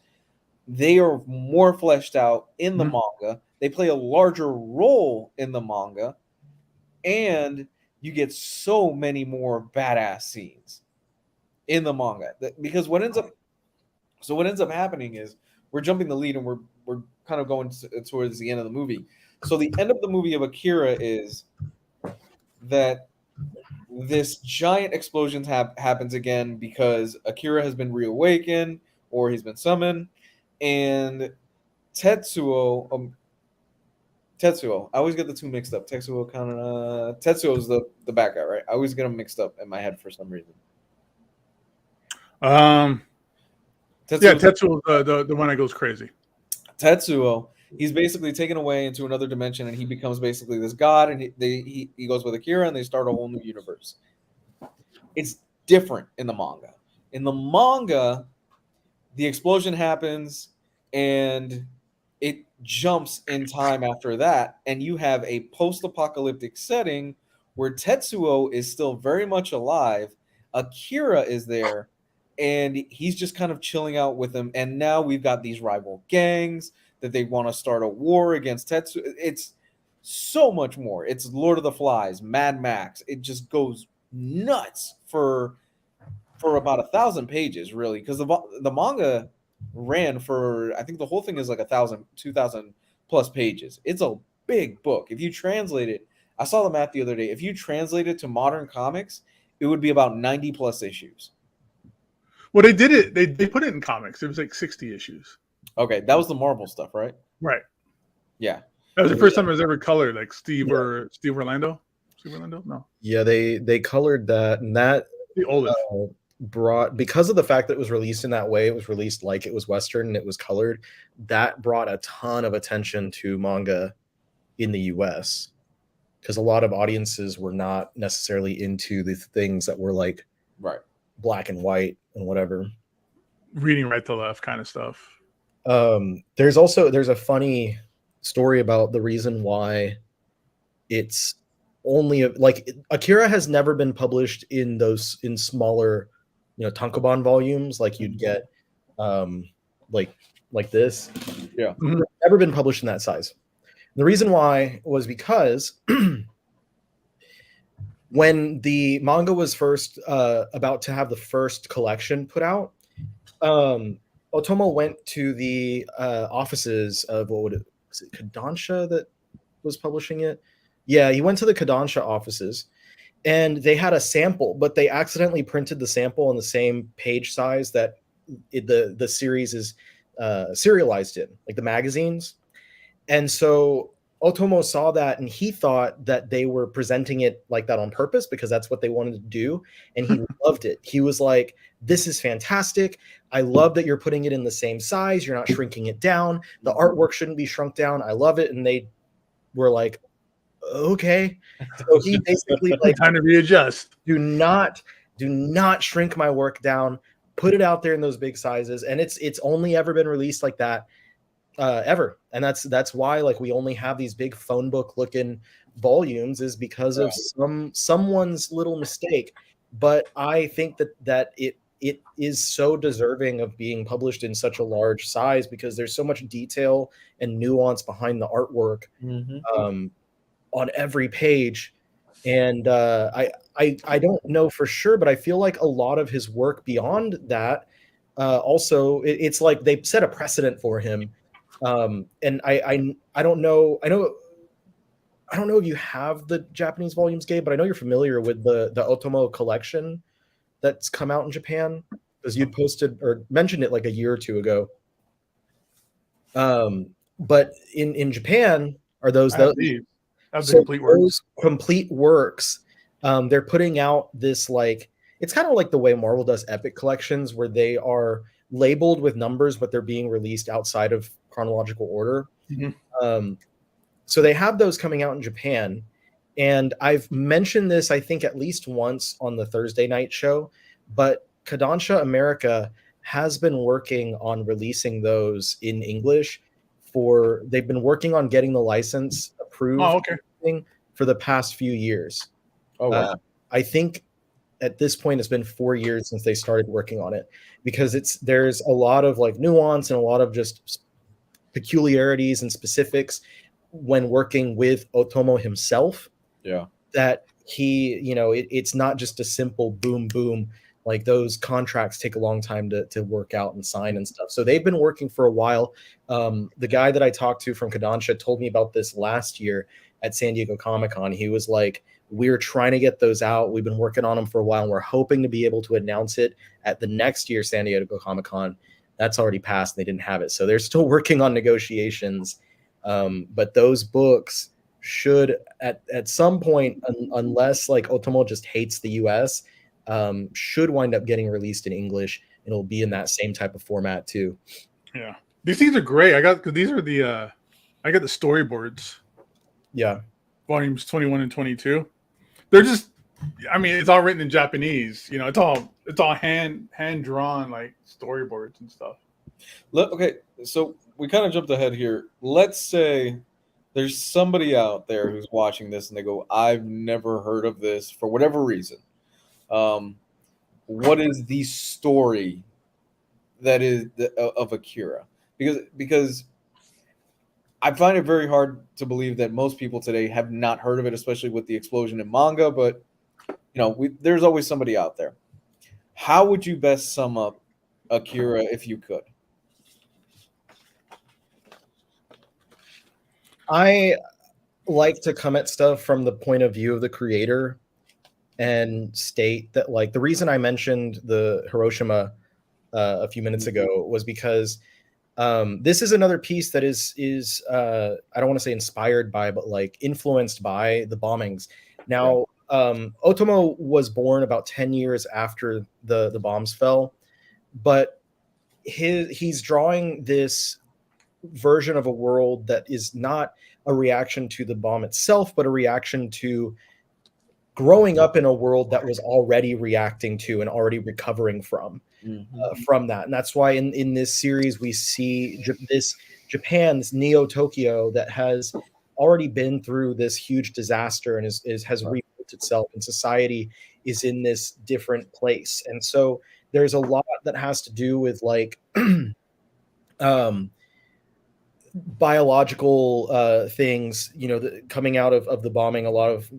They are more fleshed out in the manga. They play a larger role in the manga, and you get so many more badass scenes in the manga. Because what ends up happening is we're jumping the lead, and we're kind of going towards the end of the movie. So the end of the movie of Akira is that this giant explosion happens again because Akira has been reawakened, or he's been summoned, and Tetsuo, I always get the two mixed up. Tetsuo is the bad guy, right? I always get them mixed up in my head for some reason. Tetsuo is the one that goes crazy. Tetsuo, he's basically taken away into another dimension, and he becomes basically this god, and he goes with Akira, and they start a whole new universe. It's different in the manga. In the manga, the explosion happens, and it jumps in time after that, and you have a post-apocalyptic setting where Tetsuo is still very much alive. Akira is there, and he's just kind of chilling out with them. And now we've got these rival gangs that they want to start a war against Tetsuo. It's so much more. It's Lord of the Flies, Mad Max. It just goes nuts for about 1,000 pages, really, because the manga ran for, I think the whole thing is like 1,000, 2,000 plus pages. It's a big book. If you translate it, I saw the math the other day. If you translate it to modern comics, it would be about 90 plus issues. Well, they did it. They put it in comics. It was like 60 issues. Okay, that was the Marvel stuff, right? Right. Yeah. That was the first time it was ever colored, like Steve Orlando. Steve Orlando? No. Yeah, they colored that, and that The oldest. Brought, because of the fact that it was released in that way, it was released like it was Western and it was colored. That brought a ton of attention to manga in the US, because a lot of audiences were not necessarily into the things that were like black and white and whatever. Reading right to left kind of stuff. There's a funny story about the reason why it's only like Akira has never been published in smaller, tankobon volumes like you'd get like this. Yeah. Never been published in that size. The reason why was because when the manga was first about to have the first collection put out, Otomo went to the offices of was it Kodansha that was publishing it? Yeah, he went to the Kodansha offices, and they had a sample, but they accidentally printed the sample in the same page size that the series is serialized in, like the magazines. And so Otomo saw that, and he thought that they were presenting it like that on purpose because that's what they wanted to do, and he loved it. He was like, this is fantastic. I love that you're putting it in the same size. You're not shrinking it down. The artwork shouldn't be shrunk down. I love it. And they were like, okay. So he basically like, time to readjust. Do not shrink my work down. Put it out there in those big sizes. And it's only ever been released like that ever. And that's why like we only have these big phone book looking volumes, is because of someone's little mistake. But I think that it is so deserving of being published in such a large size, because there's so much detail and nuance behind the artwork on every page. And I don't know for sure, but I feel like a lot of his work beyond that also it's like they set a precedent for him. And I don't know. I don't know if you have the Japanese volumes, Gabe, but I know you're familiar with the Otomo collection that's come out in Japan, because you posted or mentioned it like a year or two ago. but in Japan are those I have those these. I have the so complete works. those complete works. They're putting out this like it's kind of like the way Marvel does Epic collections, where they are labeled with numbers, but they're being released outside of chronological order. Mhm. So they have those coming out in Japan. And I've mentioned this, I think, at least once on the Thursday night show, but Kodansha America has been working on releasing those in English they've been working on getting the license approved Oh, okay. for the past few years. Oh wow. I think at this point it's been 4 years since they started working on it, because there's a lot of like nuance and a lot of just peculiarities and specifics when working with Otomo himself, Yeah. that it's not just a simple boom boom. Like those contracts take a long time to work out and sign and stuff. So they've been working for a while. The guy that I talked to from Kodansha told me about this last year at San Diego Comic-Con. He was like, we're trying to get those out. We've been working on them for a while, and we're hoping to be able to announce it at the next year San Diego Comic-Con. That's already passed. And they didn't have it. So they're still working on negotiations. But those books should at some point, unless like Otomo just hates the US, should wind up getting released in English. It'll be in that same type of format too. Yeah, these things are great. I got because these are I got the storyboards, Yeah, volumes 21 and 22. They're just, I mean, it's all written in Japanese. You know, it's all hand drawn like storyboards and stuff. Okay, so we kind of jumped ahead here. Let's say there's somebody out there who's watching this and they go, I've never heard of this for whatever reason. What is the story that is of AKIRA? Because I find it very hard to believe that most people today have not heard of it, especially with the explosion in manga. But there's always somebody out there. How would you best sum up AKIRA if you could? I like to come at stuff from the point of view of the creator and state that, like, the reason I mentioned the Hiroshima a few minutes ago was because this is another piece that is I don't want to say inspired by, but like influenced by the bombings. Now, Otomo was born about 10 years after the bombs fell, but he's drawing this version of a world that is not a reaction to the bomb itself, but a reaction to growing up in a world that was already reacting to and already recovering from that. And that's why in this series we see Japan's Neo Tokyo that has already been through this huge disaster and has rebuilt itself, and society is in this different place. And so there's a lot that has to do with like biological things, coming out of the bombing. A lot of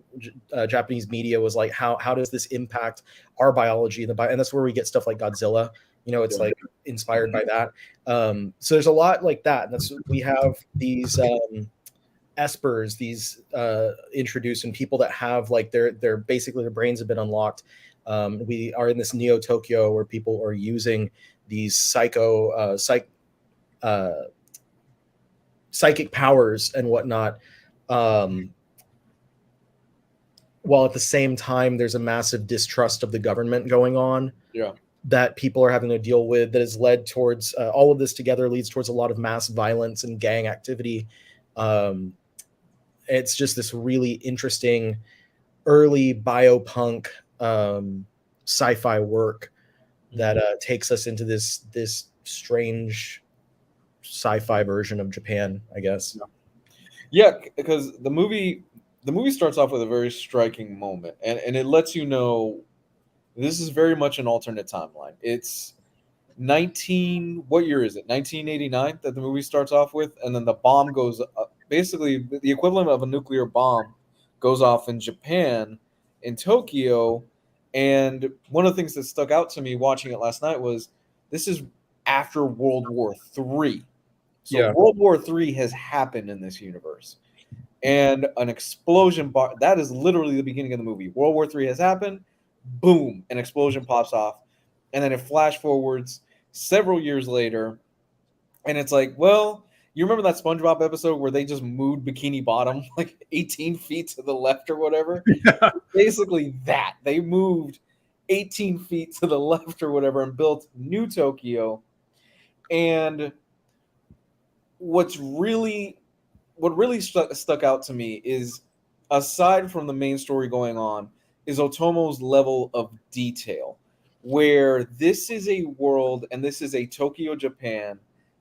Japanese media was like, how does this impact our biology? And that's where we get stuff like Godzilla. It's like inspired by that. So there's a lot like that. And we have these espers, these introduced, and people that have like their basically their brains have been unlocked. We are in this Neo Tokyo where people are using these psychic powers and whatnot, while at the same time there's a massive distrust of the government going on that people are having to deal with, that has led towards all of this together leads towards a lot of mass violence and gang activity. It's just this really interesting early biopunk sci-fi work that takes us into this strange sci-fi version of Japan, I guess. Yeah, because the movie starts off with a very striking moment, and it lets you know this is very much an alternate timeline. It's what year is it? 1989 that the movie starts off with, and then the bomb goes up, basically the equivalent of a nuclear bomb goes off in Japan, in Tokyo. And one of the things that stuck out to me watching it last night was this is after World War III. So World War III has happened in this universe. And an explosion, that is literally the beginning of the movie. World War III has happened, boom, an explosion pops off. And then it flash forwards several years later. And it's like, well, You remember that SpongeBob episode where they just moved Bikini Bottom like 18 feet to the left or whatever? Yeah. Basically that. They moved 18 feet to the left or whatever and built New Tokyo. And what really stuck out to me is, aside from the main story going on, is Otomo's level of detail, where this is a world and this is a Tokyo, Japan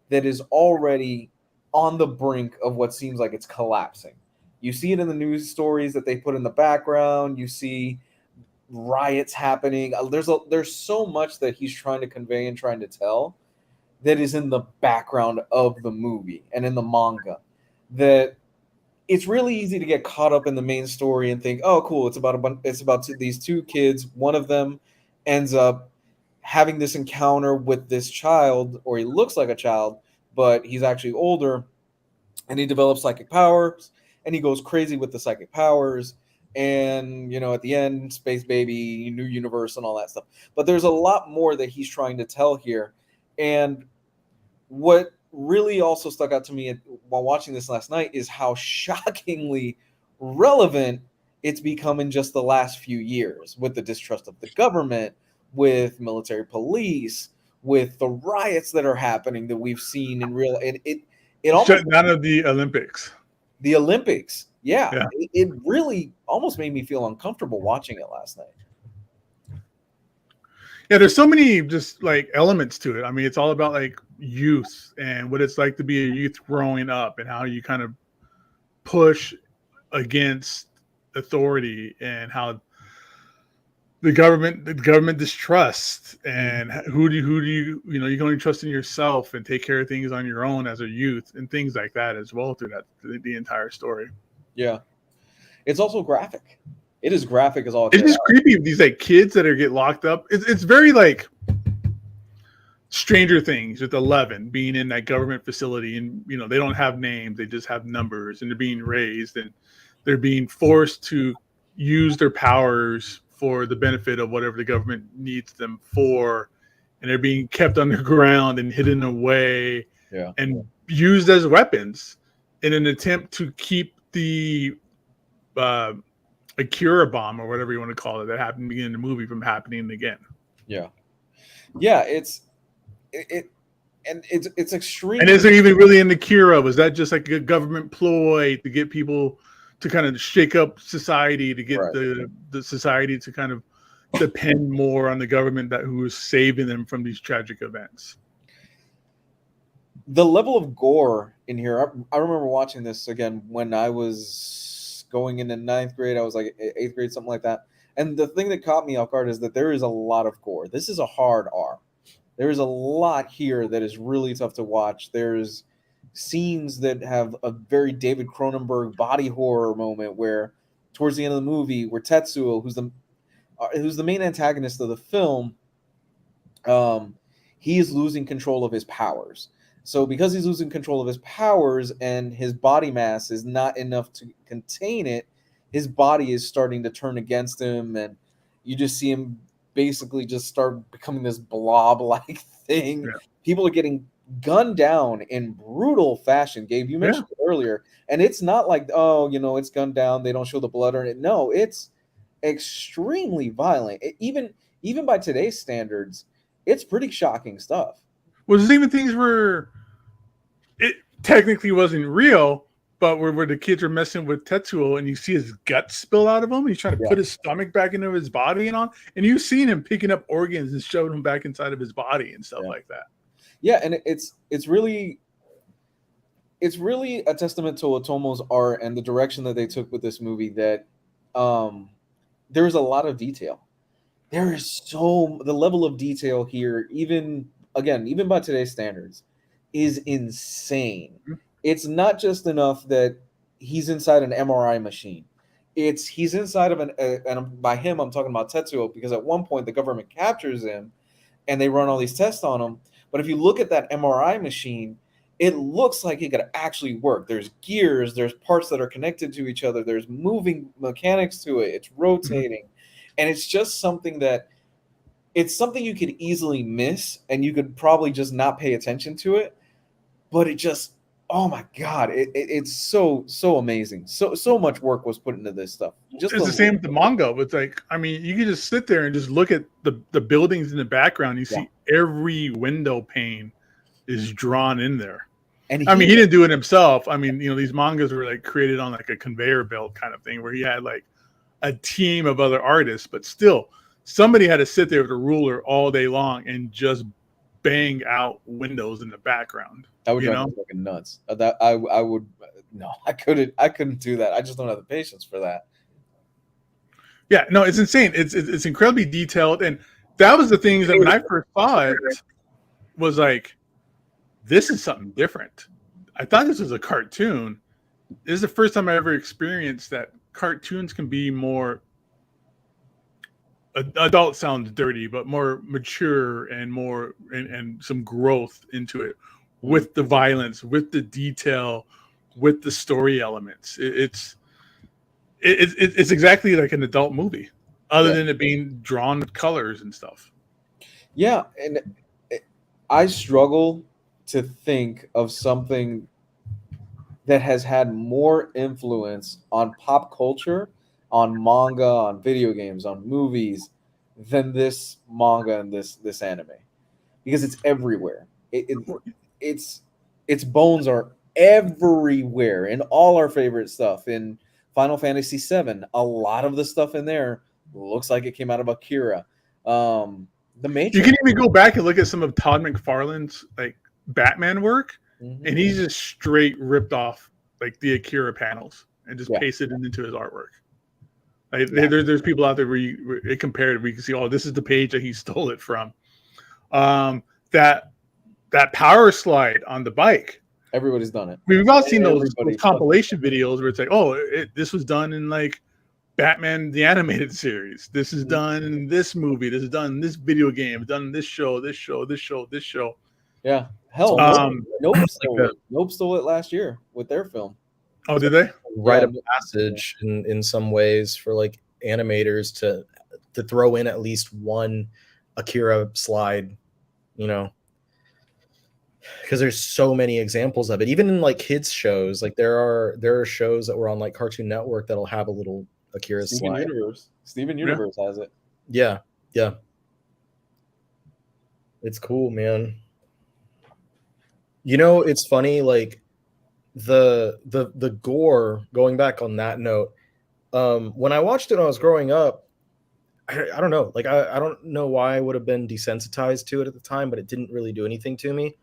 that is already on the brink of what seems like it's collapsing. You see it in the news stories that they put in the background. You see riots happening. There's so much that he's trying to convey and trying to tell that is in the background of the movie and in the manga, that it's really easy to get caught up in the main story and think, oh, cool, it's about these two kids. One of them ends up having this encounter with this child, or he looks like a child, but he's actually older, and he develops psychic powers, and he goes crazy with the psychic powers, and at the end, space baby, new universe, and all that stuff. But there's a lot more that he's trying to tell here, and what really also stuck out to me while watching this last night is how shockingly relevant it's become in just the last few years, with the distrust of the government, with military police, with the riots that are happening that we've seen in real. It almost shut down of the Olympics. The Olympics, yeah. It really almost made me feel uncomfortable watching it last night. Yeah, there's so many just like elements to it. I mean, it's all about like youth and what it's like to be a youth growing up, and how you kind of push against authority, and how the government distrusts, and who do you you can only trust in yourself and take care of things on your own as a youth, and things like that as well through the entire story. Yeah, it's also graphic. It is graphic as all. It's just creepy. These like kids that get locked up. It's very like Stranger Things with 11 being in that government facility, and they don't have names, they just have numbers, and they're being raised, and they're being forced to use their powers for the benefit of whatever the government needs them for, and they're being kept underground and hidden away, and used as weapons in an attempt to keep the AKIRA bomb, or whatever you want to call it, that happened in the beginning of the movie, from happening again. Yeah, it's extreme. And is there even really an AKIRA? Was that just like a government ploy to get people to kind of shake up society, to get the society to kind of depend more on the government who is saving them from these tragic events? The level of gore in here, I remember watching this again when I was going into 9th grade. I was like 8th grade, something like that. And the thing that caught me off guard is that there is a lot of gore. This is a hard R. There is a lot here that is really tough to watch. There's scenes that have a very David Cronenberg body horror moment, where towards the end of the movie, where Tetsuo, who's the main antagonist of the film, he is losing control of his powers. So because he's losing control of his powers and his body mass is not enough to contain it, his body is starting to turn against him, and you just see him basically just start becoming this blob-like thing. Yeah. People are getting gunned down in brutal fashion. Gabe, you mentioned it earlier, and it's not like, it's gunned down, they don't show the blood or it. No, it's extremely violent. Even by today's standards, it's pretty shocking stuff. Well, there's even things where it technically wasn't real, but where the kids are messing with Tetsuo, and you see his guts spill out of him, and he's trying to put his stomach back into his body and you've seen him picking up organs and shoving them back inside of his body and stuff like that. Yeah, and it's really a testament to Otomo's art and the direction that they took with this movie, that there's a lot of detail. There is the level of detail here, even by today's standards, is insane. Mm-hmm. It's not just enough that he's inside an MRI machine. He's inside of and by him, I'm talking about Tetsuo, because at one point the government captures him and they run all these tests on him. But if you look at that MRI machine, it looks like it could actually work. There's gears, there's parts that are connected to each other, there's moving mechanics to it, it's rotating. Mm-hmm. And it's just something you could easily miss, and you could probably just not pay attention to it. But oh my god, it's so amazing. So much work was put into this stuff. It's the same with the manga. It's like, I mean, you can just sit there and just look at the buildings in the background. You see every window pane is drawn in there. And I mean, he didn't do it himself. I mean, these mangas were like created on like a conveyor belt kind of thing where he had like a team of other artists, but still somebody had to sit there with a ruler all day long and just bang out windows in the background. I would drive me fucking nuts. I would no, I couldn't do that. I just don't have the patience for that. Yeah, no, it's insane. It's incredibly detailed, and that was the things that when I first saw it was like, this is something different. I thought this was a cartoon. This is the first time I ever experienced that cartoons can be more adult sounds dirty, but more mature and more and some growth into it with the violence, with the detail, with the story elements. It's exactly like an adult movie, other than it being drawn with colors and stuff. Yeah, and I struggle to think of something that has had more influence on pop culture, on manga, on video games, on movies than this manga and this anime, because it's everywhere. Its bones are everywhere in all our favorite stuff. In Final Fantasy VII, a lot of the stuff in there looks like it came out of Akira. The Matrix. You can even go back and look at some of Todd McFarlane's like Batman work, and he's just straight ripped off like the Akira panels and just pasted it into his artwork. Like, there's people out there where it compared, where you can see, oh, this is the page that he stole it from. That power slide on the bike. Everybody's done it. We've all seen those compilation videos where it's like, oh, this was done in like Batman the Animated Series. This is done in this movie. This is done in this video game. Done in this show. Yeah. Hell, Nope stole it last year with their film. Oh, did they? Rite of passage in some ways for like animators to throw in at least one Akira slide, because there's so many examples of it. Even in like kids shows, like there are shows that were on like Cartoon Network that'll have a little Akira slide. Steven Universe has it. Yeah. It's cool, man. It's funny, like the gore, going back on that note, when I watched it when I was growing up, I don't know, like I don't know why I would have been desensitized to it at the time, but it didn't really do anything to me.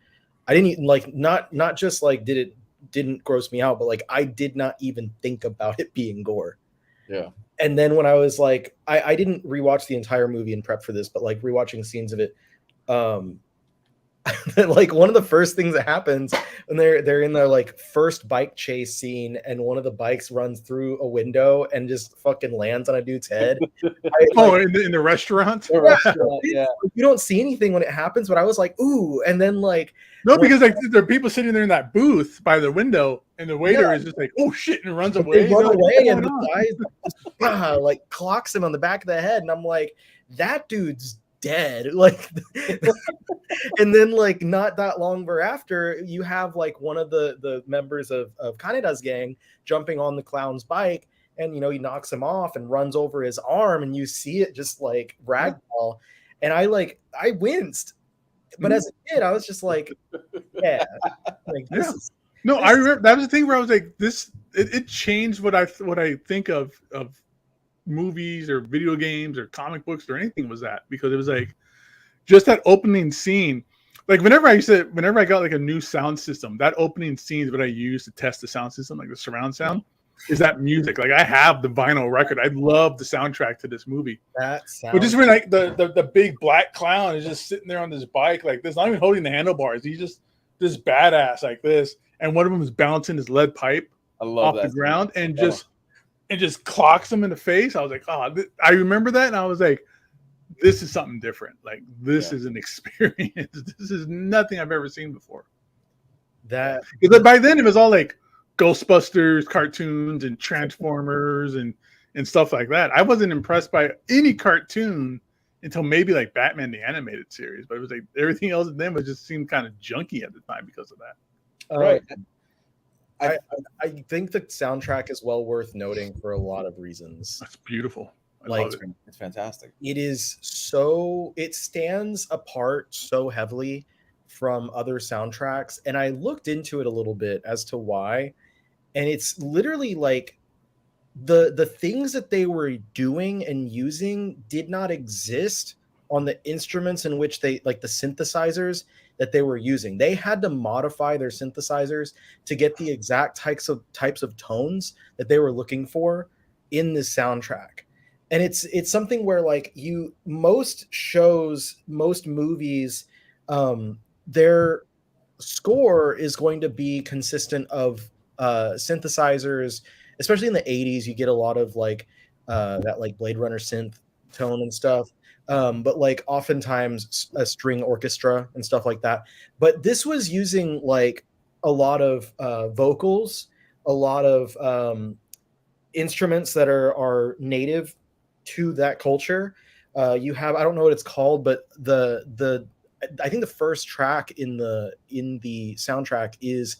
I didn't even like, not just like didn't gross me out, but like I did not even think about it being gore. Yeah. And then when I was like, I didn't rewatch the entire movie and prep for this, but like rewatching scenes of it, like one of the first things that happens when they're in their like first bike chase scene, and one of the bikes runs through a window and just fucking lands on a dude's head. In the restaurant? Yeah. You don't see anything when it happens, but I was like, ooh. And then like, no, because like there are people sitting there in that booth by the window, and the waiter is just like, oh shit, and runs away. They run away, and the guy like clocks him on the back of the head, and I'm like, that dude's dead. Like, and then like not that long thereafter, you have like one of the members of Kaneda's gang jumping on the clown's bike, and he knocks him off and runs over his arm, and you see it just like ragdoll, and I winced. But as a kid, I was just like, yeah, like this is. No, I remember that was the thing where I was like, this. It changed what I think of movies or video games or comic books or anything, was that, because it was like just that opening scene. Like whenever I got like a new sound system, that opening scene is what I use to test the sound system, like the surround sound. Is that music? Like I have the vinyl record. I love the soundtrack to this movie. That sound. But just when like the big black clown is just sitting there on this bike like this, not even holding the handlebars. He's just this badass like this, and one of them is bouncing his lead pipe off the ground and just clocks him in the face. I was like, oh, I remember that, and I was like, this is something different. Like this is an experience. This is nothing I've ever seen before. Because by then it was all like Ghostbusters cartoons and Transformers and stuff like that. I wasn't impressed by any cartoon until maybe like Batman the Animated Series, but it was like everything else in them just seemed kind of junky at the time because of that. Right. I think the soundtrack is well worth noting for a lot of reasons. That's beautiful. I Like, love it. It's fantastic. It stands apart so heavily from other soundtracks, and I looked into it a little bit as to why, and it's literally like the things that they were doing and using did not exist on the instruments in which they, like the synthesizers that they were using. They had to modify their synthesizers to get the exact types of tones that they were looking for in this soundtrack. And it's something where, like, most shows, most movies, their score is going to be consistent of synthesizers. Especially in the 80s, you get a lot of like that like Blade Runner synth tone and stuff. But like oftentimes a string orchestra and stuff like that. But this was using like a lot of vocals, a lot of instruments that are native to that culture. You have, I don't know what it's called, but I think the first track in the soundtrack is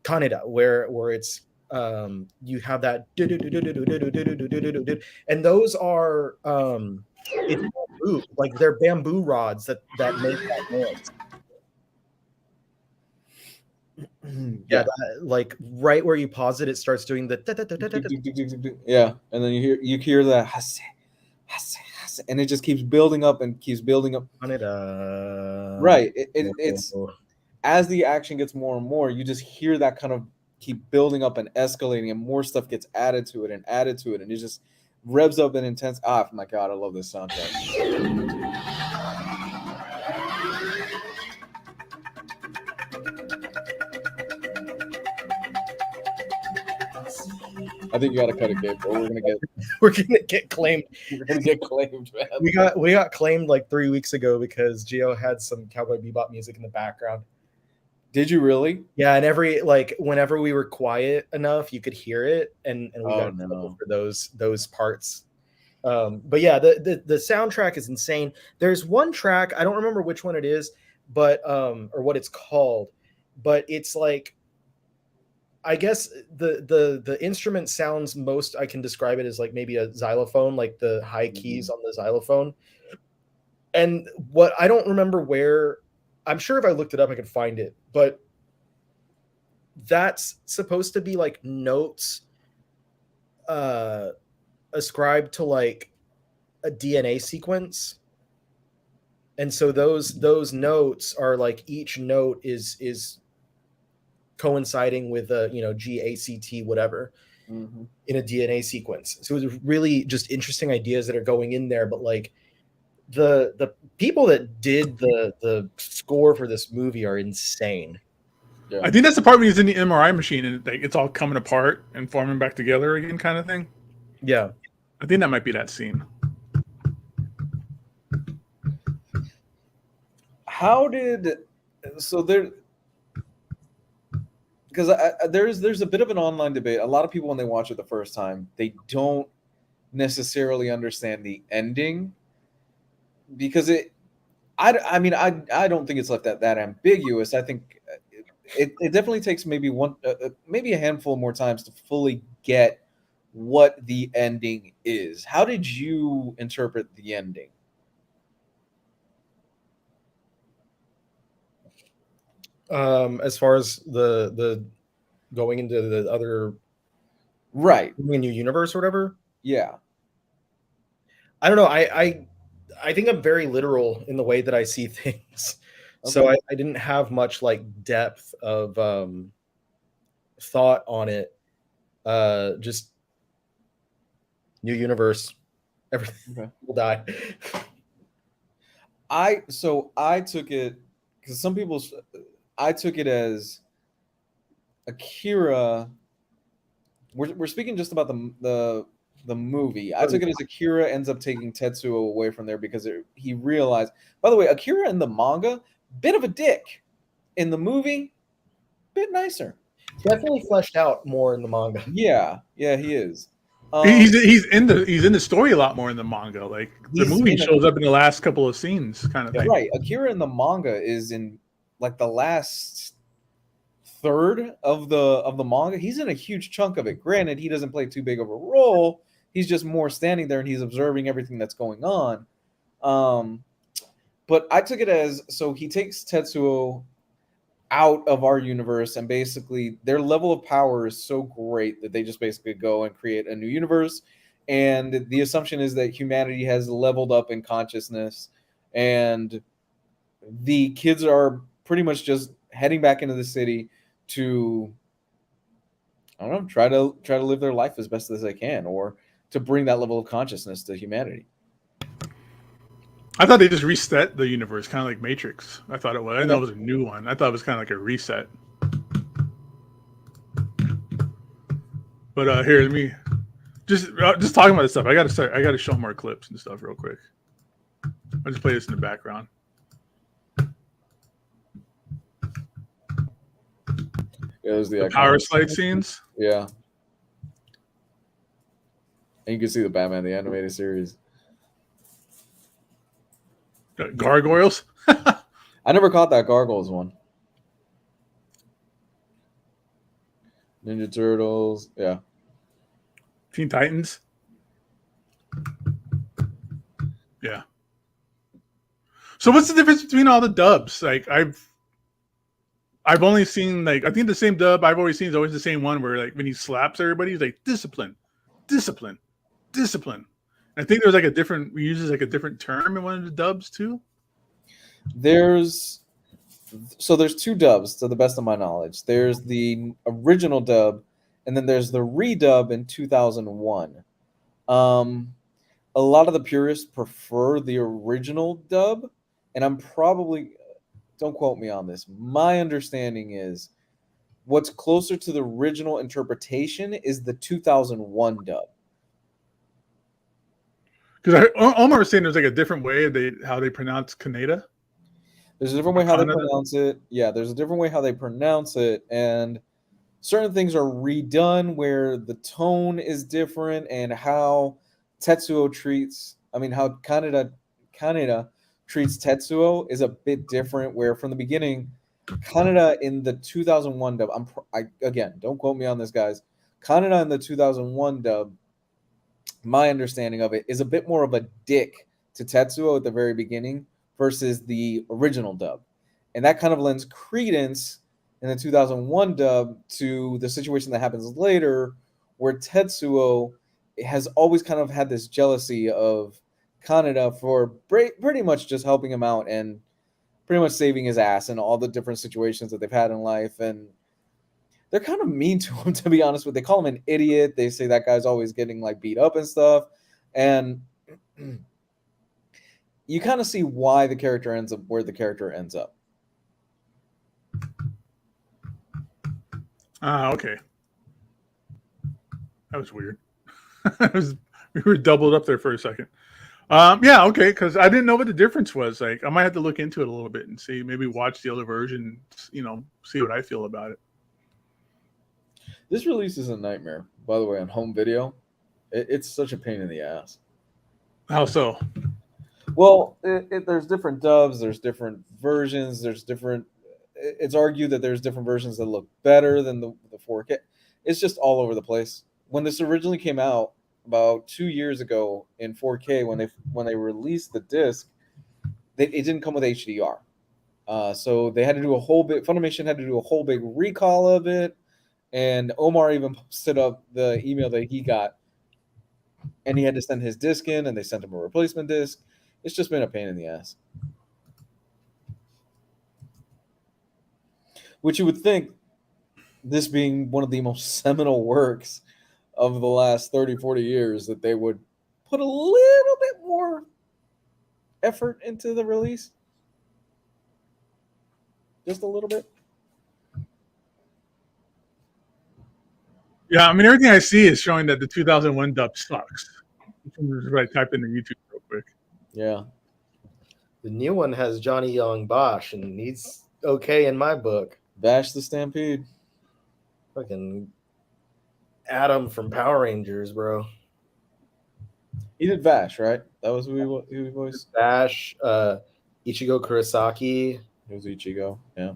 Kaneda, where it's you have that, and those are it's bamboo, like they're bamboo rods that make that noise. Yeah, like right where you pause it, it starts doing the yeah, and then you hear the and it just keeps building up and keeps building up. Right, it's as the action gets more and more, you just hear that kind of keep building up and escalating, and more stuff gets added to it, and it just revs up an intense. Ah, my God, I love this soundtrack. I think you gotta cut it, Gabe, or we're gonna get claimed. We're gonna get claimed, man. We got claimed like 3 weeks ago because Gio had some Cowboy Bebop music in the background. Did you really? Yeah, and whenever we were quiet enough, you could hear it, and we got in trouble for those parts. But yeah, the soundtrack is insane. There's one track, I don't remember which one it is, but or what it's called, but it's like, I guess the instrument sounds most, I can describe it as like maybe a xylophone, like the high keys on the xylophone. And what I don't remember where, I'm sure if I looked it up, I could find it, but that's supposed to be like notes ascribed to like a DNA sequence. And so those notes are like, each note is coinciding with a, GACT, whatever, in a DNA sequence. So it was really just interesting ideas that are going in there, but like, the people that did the score for this movie are insane. Yeah. I think that's the part when he's in the MRI machine and it's all coming apart and forming back together again, kind of thing. Yeah, I think that might be that scene. Because there's a bit of an online debate. A lot of people, when they watch it the first time, they don't necessarily understand the ending. Because I don't think it's left that ambiguous. I think it definitely takes maybe a handful more times to fully get what the ending is. How did you interpret the ending? As far as the going into the other, right, new universe or whatever. Yeah, I don't know. I think I'm very literal in the way that I see things. Okay. So I didn't have much like depth of thought on it. Just new universe, everything will die. I took it, because some people, I took it as AKIRA. We're speaking just about the movie. I took it as AKIRA ends up taking Tetsuo away from there because he realized. By the way, AKIRA in the manga, bit of a dick. In the movie, bit nicer. Definitely fleshed out more in the manga. Yeah, he is. He's in the story a lot more in the manga. Like the movie shows up in the last couple of scenes, kind of thing. Right, AKIRA in the manga is in like the last third of the manga. He's in a huge chunk of it. Granted, he doesn't play too big of a role. He's just more standing there and he's observing everything that's going on. But I took it as, so he takes Tetsuo out of our universe, and basically their level of power is so great that they just basically go and create a new universe. And the assumption is that humanity has leveled up in consciousness, and the kids are pretty much just heading back into the city to, I don't know, try to live their life as best as they can, or to bring that level of consciousness to humanity. I thought they just reset the universe, kind of like Matrix. I thought it was. I didn't know it was a new one. I thought it was kind of like a reset. But here, let me just talking about this stuff. I got to show more clips and stuff real quick. I'll just play this in the background. Yeah, there's the power slide scenes. Yeah, and you can see the Batman the animated series. Gargoyles. I never caught that Gargoyles one. Ninja Turtles, yeah. Teen Titans. Yeah. So what's the difference between all the dubs? Like I've only seen, like, I think the same dub I've always seen is always the same one where, like, when he slaps everybody, he's like, discipline, discipline, discipline. I think there's like a different, we uses like a different term in one of the dubs too. There's two dubs to the best of my knowledge. There's the original dub, and then there's the redub in 2001. A lot of the purists prefer the original dub, and I'm probably, don't quote me on this, my understanding is what's closer to the original interpretation is the 2001 dub. Because Omar was saying there's like a different way how they pronounce Kaneda. There's a different way how they pronounce it. Yeah, there's a different way how they pronounce it, and certain things are redone where the tone is different, and how Tetsuo treats, how Kaneda treats Tetsuo is a bit different, where from the beginning, Kaneda in the 2001 dub, again, don't quote me on this, guys. Kaneda in the 2001 dub, my understanding of it is a bit more of a dick to Tetsuo at the very beginning versus the original dub. And that kind of lends credence in the 2001 dub to the situation that happens later, where Tetsuo has always kind of had this jealousy of Kaneda for pretty much just helping him out and pretty much saving his ass in all the different situations that they've had in life. And they're kind of mean to him, to be honest with. They call him an idiot. They say that guy's always getting like beat up and stuff. And you kind of see why the character ends up where the character ends up. Okay. That was weird. We were doubled up there for a second. Yeah, okay, because I didn't know what the difference was. Like, I might have to look into it a little bit and see, maybe watch the other version, see what I feel about it. This release is a nightmare, by the way, on home video. It's such a pain in the ass. How so? Well, there's different dubs, there's different versions, it's argued that there's different versions that look better than the 4K. It's just all over the place. When this originally came out about 2 years ago in 4K, when they released the disc, it didn't come with HDR. So they had to do Funimation had to do a whole big recall of it. And Omar even posted up the email that he got, and he had to send his disc in, and they sent him a replacement disc. It's just been a pain in the ass. Which you would think, this being one of the most seminal works of the last 30, 40 years, that they would put a little bit more effort into the release. Just a little bit. Yeah, everything I see is showing that the 2001 dub sucks. I typed into YouTube real quick. Yeah. The new one has Johnny Young Bosch, and he's okay in my book. Bash the Stampede. Fucking Adam from Power Rangers, bro. He did Vash, right? That was who he voiced. Vash, Ichigo Kurosaki. It was Ichigo, yeah.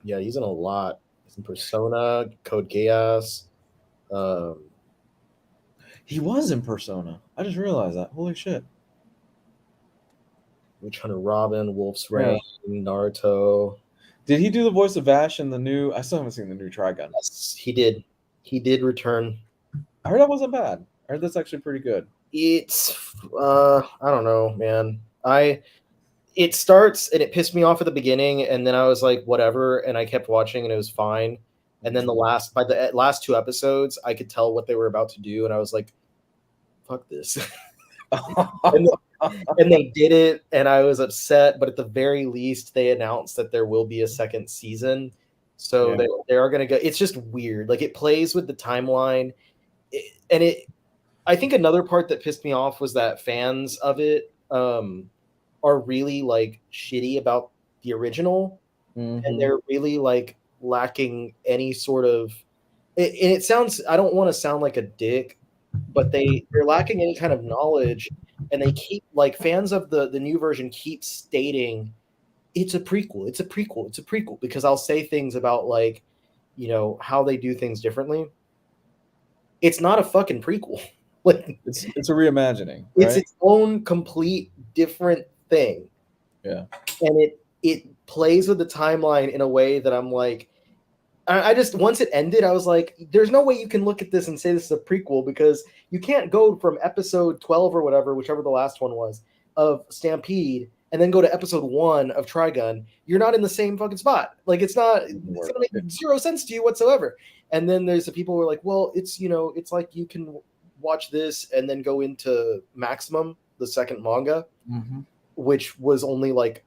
Yeah, he's in a lot. He's in Persona, Code Geass. He was in Persona. I just realized that. Holy shit. Witch Hunter Robin, Wolf's Yeah. Rain, Naruto. Did he do the voice of Vash in the new? I still haven't seen the new Trigun. Yes, he did. He did return. I heard that wasn't bad. I heard that's actually pretty good. It's I don't know, man. It starts and it pissed me off at the beginning, and then I was like, whatever, and I kept watching and it was fine. And then by the last 2 episodes, I could tell what they were about to do, and I was like, fuck this. and they did it, and I was upset, but at the very least, they announced that there will be a second season. So Yeah. they are going to go. It's just weird. Like, it plays with the timeline. I think another part that pissed me off was that fans of it are really like shitty about the original, and they're really like lacking any sort of. It sounds. I don't want to sound like a dick, but they're lacking any kind of knowledge, and they keep like fans of the new version keep stating it's a prequel, it's a prequel, it's a prequel, because I'll say things about like, you know, how they do things differently. It's not a fucking prequel. Like it's a reimagining. Right? It's its own complete different thing. Yeah. And it plays with the timeline in a way that I'm like, I just, once it ended, I was like, there's no way you can look at this and say this is a prequel, because you can't go from episode 12 or whatever, whichever the last one was, of Stampede, and then go to episode 1 of Trigun. You're not in the same fucking spot. Like, it's going to make zero sense to you whatsoever. And then there's the people who are like, well, it's, you know, it's like you can watch this and then go into Maximum, the second manga, which was only like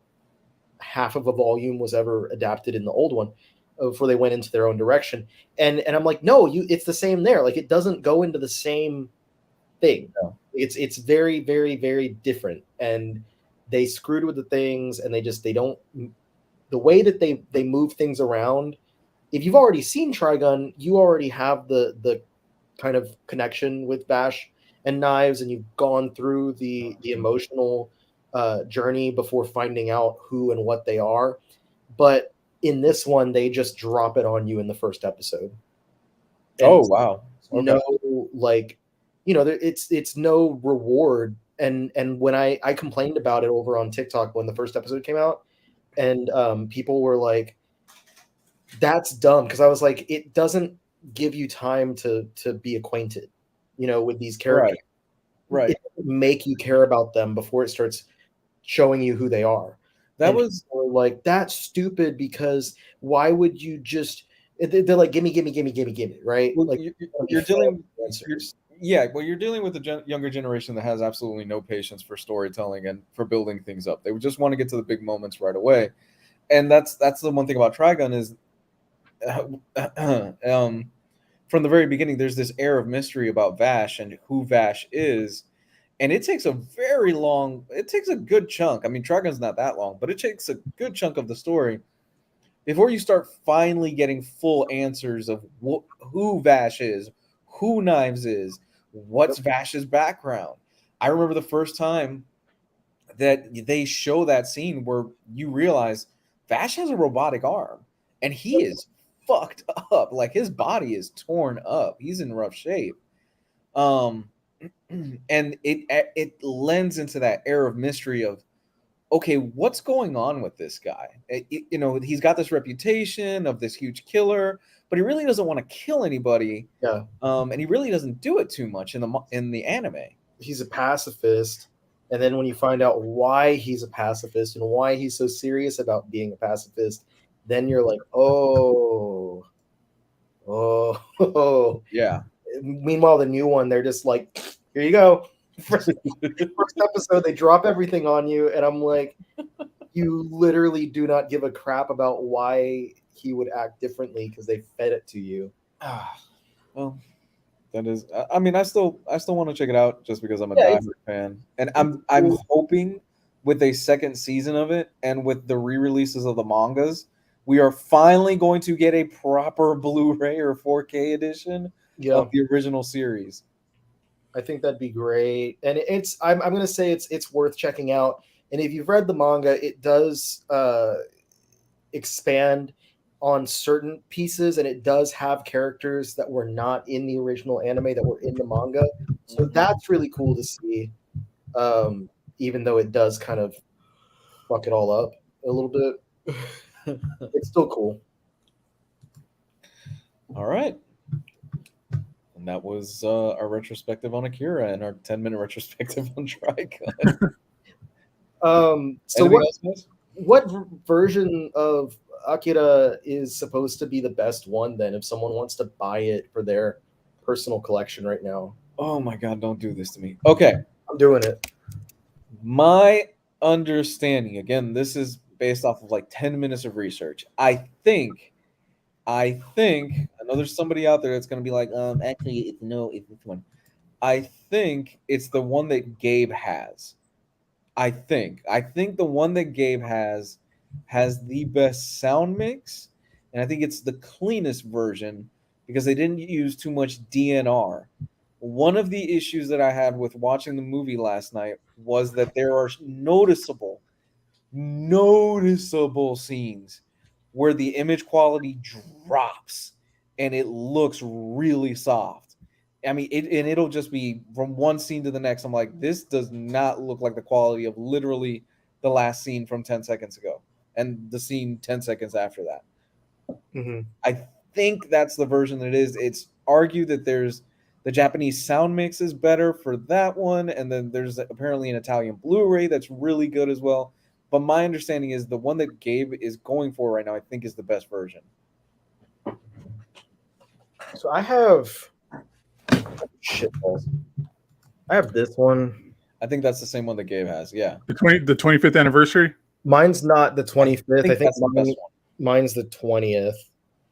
half of a volume was ever adapted in the old one before they went into their own direction. And I'm like, no, it's the same there. Like, it doesn't go into the same thing. No. It's very, very, very different. And they screwed with the things, and they don't, the way that they move things around. If you've already seen Trigun, you already have the kind of connection with Bash and Knives, and you've gone through the emotional journey before finding out who and what they are. But in this one, they just drop it on you in the first episode. And wow. Okay. No, like, you know, it's no reward. And when I complained about it over on TikTok when the first episode came out, and people were like, that's dumb, because I was like, it doesn't give you time to be acquainted, you know, with these characters. Right. It doesn't make you care about them before it starts showing you who they are. That was like, that's stupid, because why would you just? They're like, gimme, right? Well, like you're dealing. You're dealing with a younger generation that has absolutely no patience for storytelling and for building things up. They just want to get to the big moments right away, and that's the one thing about Trigun is, from the very beginning, there's this air of mystery about Vash and who Vash is. And it takes a good chunk. I mean, Trigun's not that long, but it takes a good chunk of the story before you start finally getting full answers of who Vash is, who Knives is, what's Vash's background. I remember the first time that they show that scene where you realize Vash has a robotic arm, and he is fucked up. Like, his body is torn up. He's in rough shape. And it lends into that air of mystery of, okay, what's going on with this guy? You know, he's got this reputation of this huge killer, but he really doesn't want to kill anybody. Yeah. And he really doesn't do it too much in the anime. He's a pacifist, and then when you find out why he's a pacifist and why he's so serious about being a pacifist, then you're like, oh, yeah. Meanwhile, the new one, they're just like, here you go. First episode, they drop everything on you, and I'm like, you literally do not give a crap about why he would act differently because they fed it to you. Well, that is. I mean, I still want to check it out just because I'm a diehard fan, and I'm hoping with a second season of it and with the re-releases of the mangas, we are finally going to get a proper Blu-ray or 4K edition of the original series. I think that'd be great, and I'm going to say it's worth checking out. And if you've read the manga, it does expand on certain pieces, and it does have characters that were not in the original anime that were in the manga. So that's really cool to see. Even though it does kind of fuck it all up a little bit, it's still cool. All right. And that was our retrospective on Akira and our 10-minute retrospective on Trigun. So what version of Akira is supposed to be the best one then if someone wants to buy it for their personal collection right now? Oh my god, don't do this to me. Okay. I'm doing it. My understanding, again, this is based off of like 10 minutes of research. I think I know there's somebody out there that's going to be like, actually, it's this one. I think it's the one that Gabe has. I think the one that Gabe has the best sound mix, and I think it's the cleanest version because they didn't use too much DNR. One of the issues that I had with watching the movie last night was that there are noticeable scenes where the image quality drops and it looks really soft. I mean, it'll just be from one scene to the next. I'm like, this does not look like the quality of literally the last scene from 10 seconds ago and the scene 10 seconds after that. Mm-hmm. I think that's the version that it is. It's argued that there's the Japanese sound mix is better for that one, and then there's apparently an Italian Blu-ray that's really good as well. But my understanding is the one that Gabe is going for right now, I think, is the best version. So I have shitballs. I have this one. I think that's the same one that Gabe has. Yeah, the 25th anniversary. Mine's not the 25th. I think that's the best one. Mine's the 20th.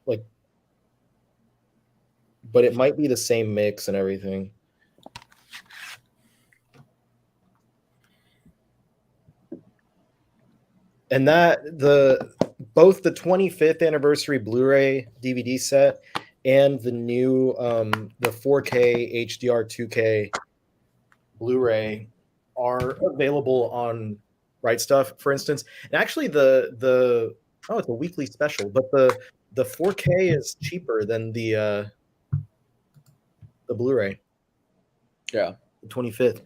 Like, but it might be the same mix and everything. And that both the 25th anniversary Blu-ray DVD set and the new the 4K HDR 2K Blu-ray are available on Right Stuff, for instance. And actually it's a weekly special, but the 4K is cheaper than the Blu-ray. Yeah, the 25th.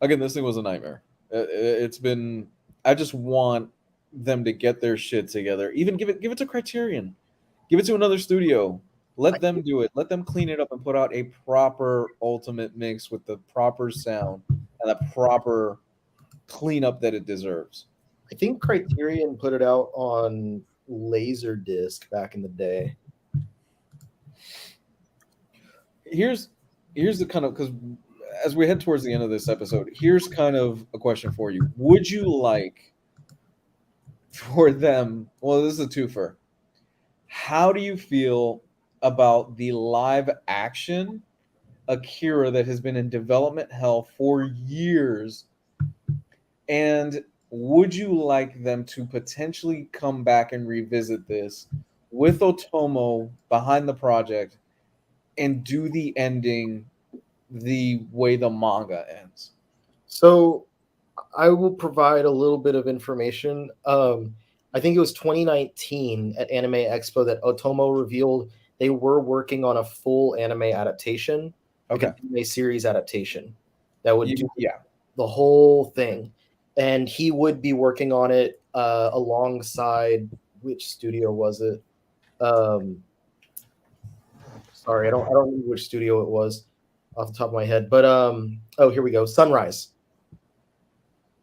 Again, this thing was a nightmare. It's been. I just want them to get their shit together. Even give it to Criterion, give it to another studio. Let them do it. Let them clean it up and put out a proper ultimate mix with the proper sound and the proper cleanup that it deserves. I think Criterion put it out on Laserdisc back in the day. Here's the kind of, because as we head towards the end of this episode, here's kind of a question for you. Would you like for them, well, this is a twofer. How do you feel about the live action Akira that has been in development hell for years? And would you like them to potentially come back and revisit this with Otomo behind the project and do the ending the way the manga ends? So I will provide a little bit of information. I think it was 2019 at Anime Expo that Otomo revealed they were working on a full anime adaptation, like an anime series adaptation that would do the whole thing. And he would be working on it alongside, which studio was it? Sorry, I don't remember which studio it was off the top of my head. But here we go, Sunrise.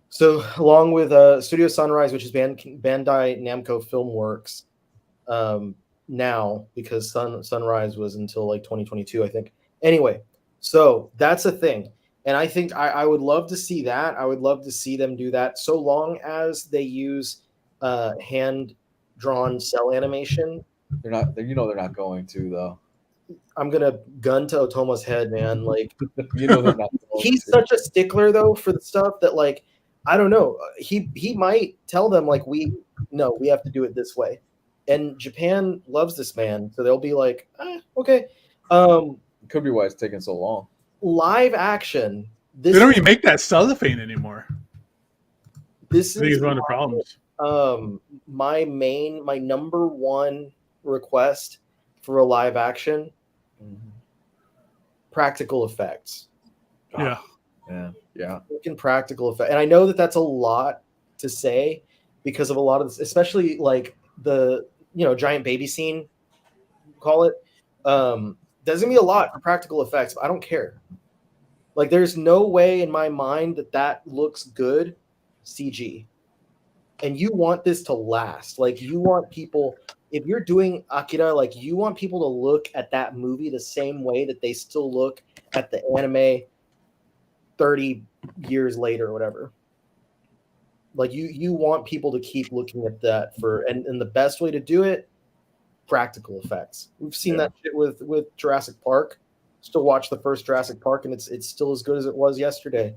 So along with Studio Sunrise, which is Bandai Namco Filmworks, now, because Sunrise was until like 2022, I think. Anyway, so that's a thing. And I think I would love to see that. I would love to see them do that, so long as they use hand-drawn cell animation. They're not going to, though. I'm gonna gun to Otomo's head, man. Like, they're not. He's such a stickler, though, for the stuff that, like, I don't know. He might tell them, like, we have to do it this way. And Japan loves this man, so they'll be like, okay. Could be why it's taking so long. Live action. They don't even make that cellophane anymore. This I think it's one of the problems. My number one request for a live action, practical effects. Yeah. Yeah. Freaking practical effect. And I know that that's a lot to say because of a lot of this, especially like the giant baby scene, call it. There's gonna be a lot for practical effects, but I don't care. Like, there's no way in my mind that looks good CG. And you want this to last. Like, you want people, if you're doing Akira, like, you want people to look at that movie the same way that they still look at the anime 30 years later or whatever. Like, you want people to keep looking at that and the best way to do it, practical effects. We've seen that shit with Jurassic Park. Still watch the first Jurassic Park, and it's still as good as it was yesterday,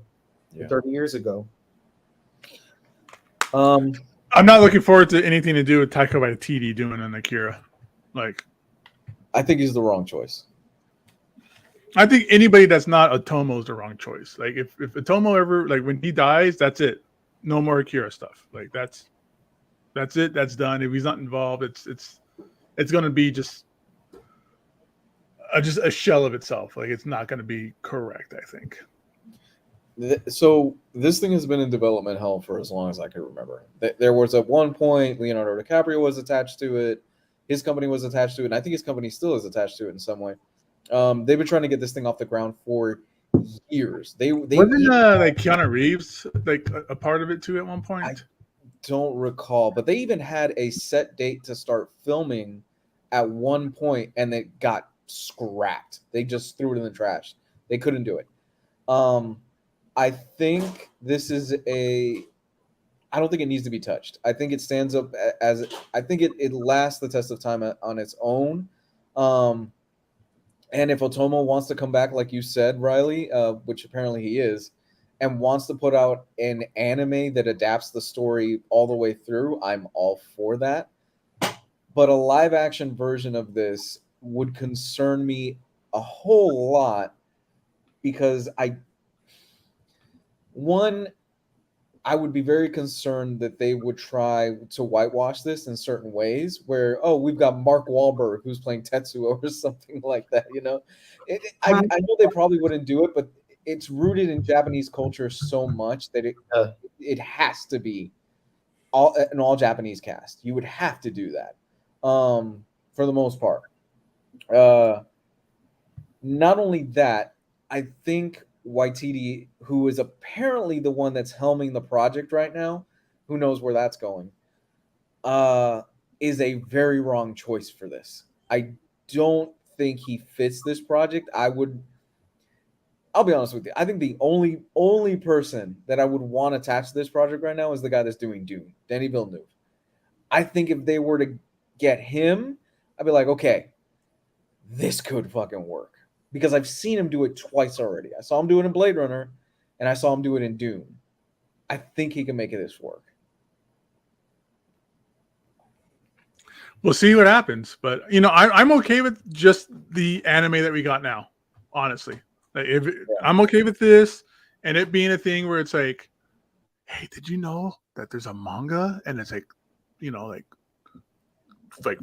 30 years ago. I'm not looking forward to anything to do with Taika Waititi doing an Akira. Like, I think he's the wrong choice. I think anybody that's not Otomo is the wrong choice. Like, if Otomo ever, like, when he dies, that's it. No more Akira stuff. Like, that's it. That's done. If he's not involved, it's going to be just a shell of itself. Like, it's not going to be correct, I think. So this thing has been in development hell for as long as I can remember. There was at one point Leonardo DiCaprio was attached to it. His company was attached to it, and I think his company still is attached to it in some way. They've been trying to get this thing off the ground for years. They wasn't like Keanu Reeves like a part of it too at one point. I don't recall, but they even had a set date to start filming at one point, and it got scrapped. They just threw it in the trash. They couldn't do it. I think this is I don't think it needs to be touched. I think it stands up as I think it lasts the test of time on its own. And if Otomo wants to come back, like you said, Riley, which apparently he is, and wants to put out an anime that adapts the story all the way through, I'm all for that. But a live action version of this would concern me a whole lot because I would be very concerned that they would try to whitewash this in certain ways where, we've got Mark Wahlberg who's playing Tetsuo or something like that, I know they probably wouldn't do it, but it's rooted in Japanese culture so much that it has to be an all Japanese cast. You would have to do that for the most part. Not only that, I think Waititi, who is apparently the one that's helming the project right now, who knows where that's going, is a very wrong choice for this. I don't think he fits this project. I'll be honest with you. I think the only person that I would want attached to this project right now is the guy that's doing Dune, Denis Villeneuve. I think if they were to get him, I'd be like, okay, this could fucking work. Because I've seen him do it twice already. I saw him do it in Blade Runner, and I saw him do it in Dune. I think he can make this work. We'll see what happens. But, I'm okay with just the anime that we got now, honestly. Like, I'm okay with this and it being a thing where it's like, hey, did you know that there's a manga and it's like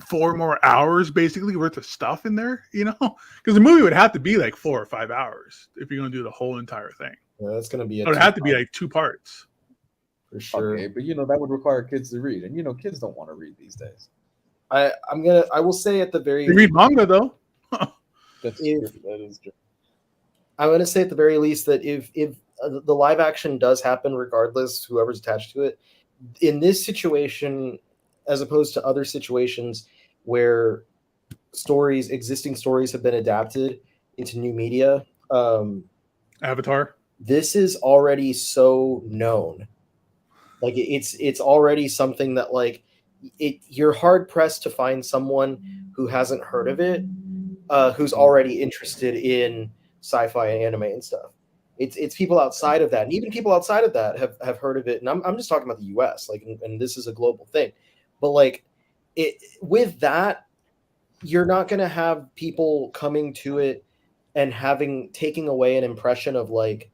4 more hours basically worth of stuff in there, because the movie would have to be like 4 or 5 hours if you're going to do the whole entire thing. Yeah, that's going to be it would have to be like 2 parts for sure. Okay, but that would require kids to read, and kids don't want to read these days. I will say at the very they read manga though. That is true. I'm going to say at the very least that if the live action does happen, regardless whoever's attached to it, in this situation, as opposed to other situations where existing stories have been adapted into new media. Avatar. This is already so known. Like it's already something that like you're hard pressed to find someone who hasn't heard of it, who's already interested in sci-fi and anime and stuff. It's people outside of that, and even people outside of that have heard of it. And I'm just talking about the US, like, and this is a global thing. But like with that, you're not going to have people coming to it and taking away an impression of like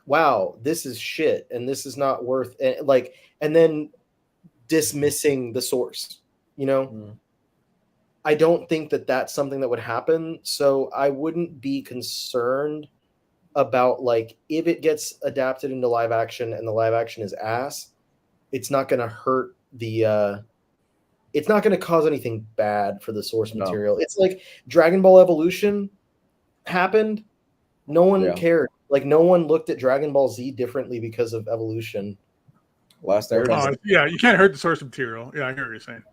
wow, this is shit and this is not worth it, like, and then dismissing the source, you know. I don't think that that's something that would happen, so I wouldn't be concerned about, like, if it gets adapted into live action and the live action is ass, it's not going to hurt the it's not going to cause anything bad for the source material. It's like Dragon Ball Evolution happened, no one cared. Like, no one looked at Dragon Ball Z differently because of Evolution. Last Airbender. Yeah, you can't hurt the source material. Yeah, I hear what you're saying.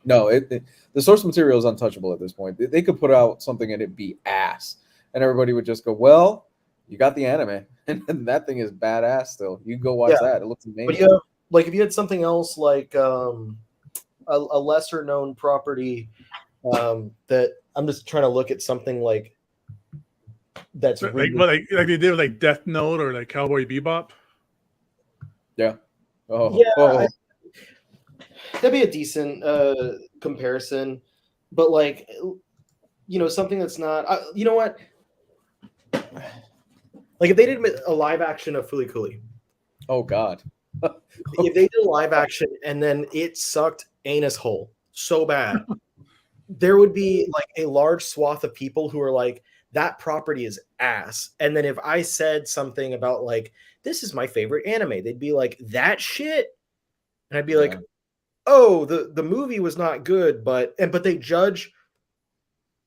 No, the source material is untouchable at this point. They could put out something and it'd be ass, and everybody would just go, "Well, you got the anime, and that thing is badass. Still, you go watch that. It looks amazing." But you have, like, if you had something else, like a lesser known property, that I'm just trying to look at something like that's really... like they did with like Death Note or like Cowboy Bebop. Yeah. That'd be a decent comparison, but, like, you know, something that's not. You know what? Like, if they did a live action of Fooly Cooly. Oh God. If they did a live action and then it sucked anus hole so bad, there would be like a large swath of people who are like, that property is ass. And then if I said something about, like, this is my favorite anime, they'd be like, that shit. And I'd be like, oh, the movie was not good, but they judge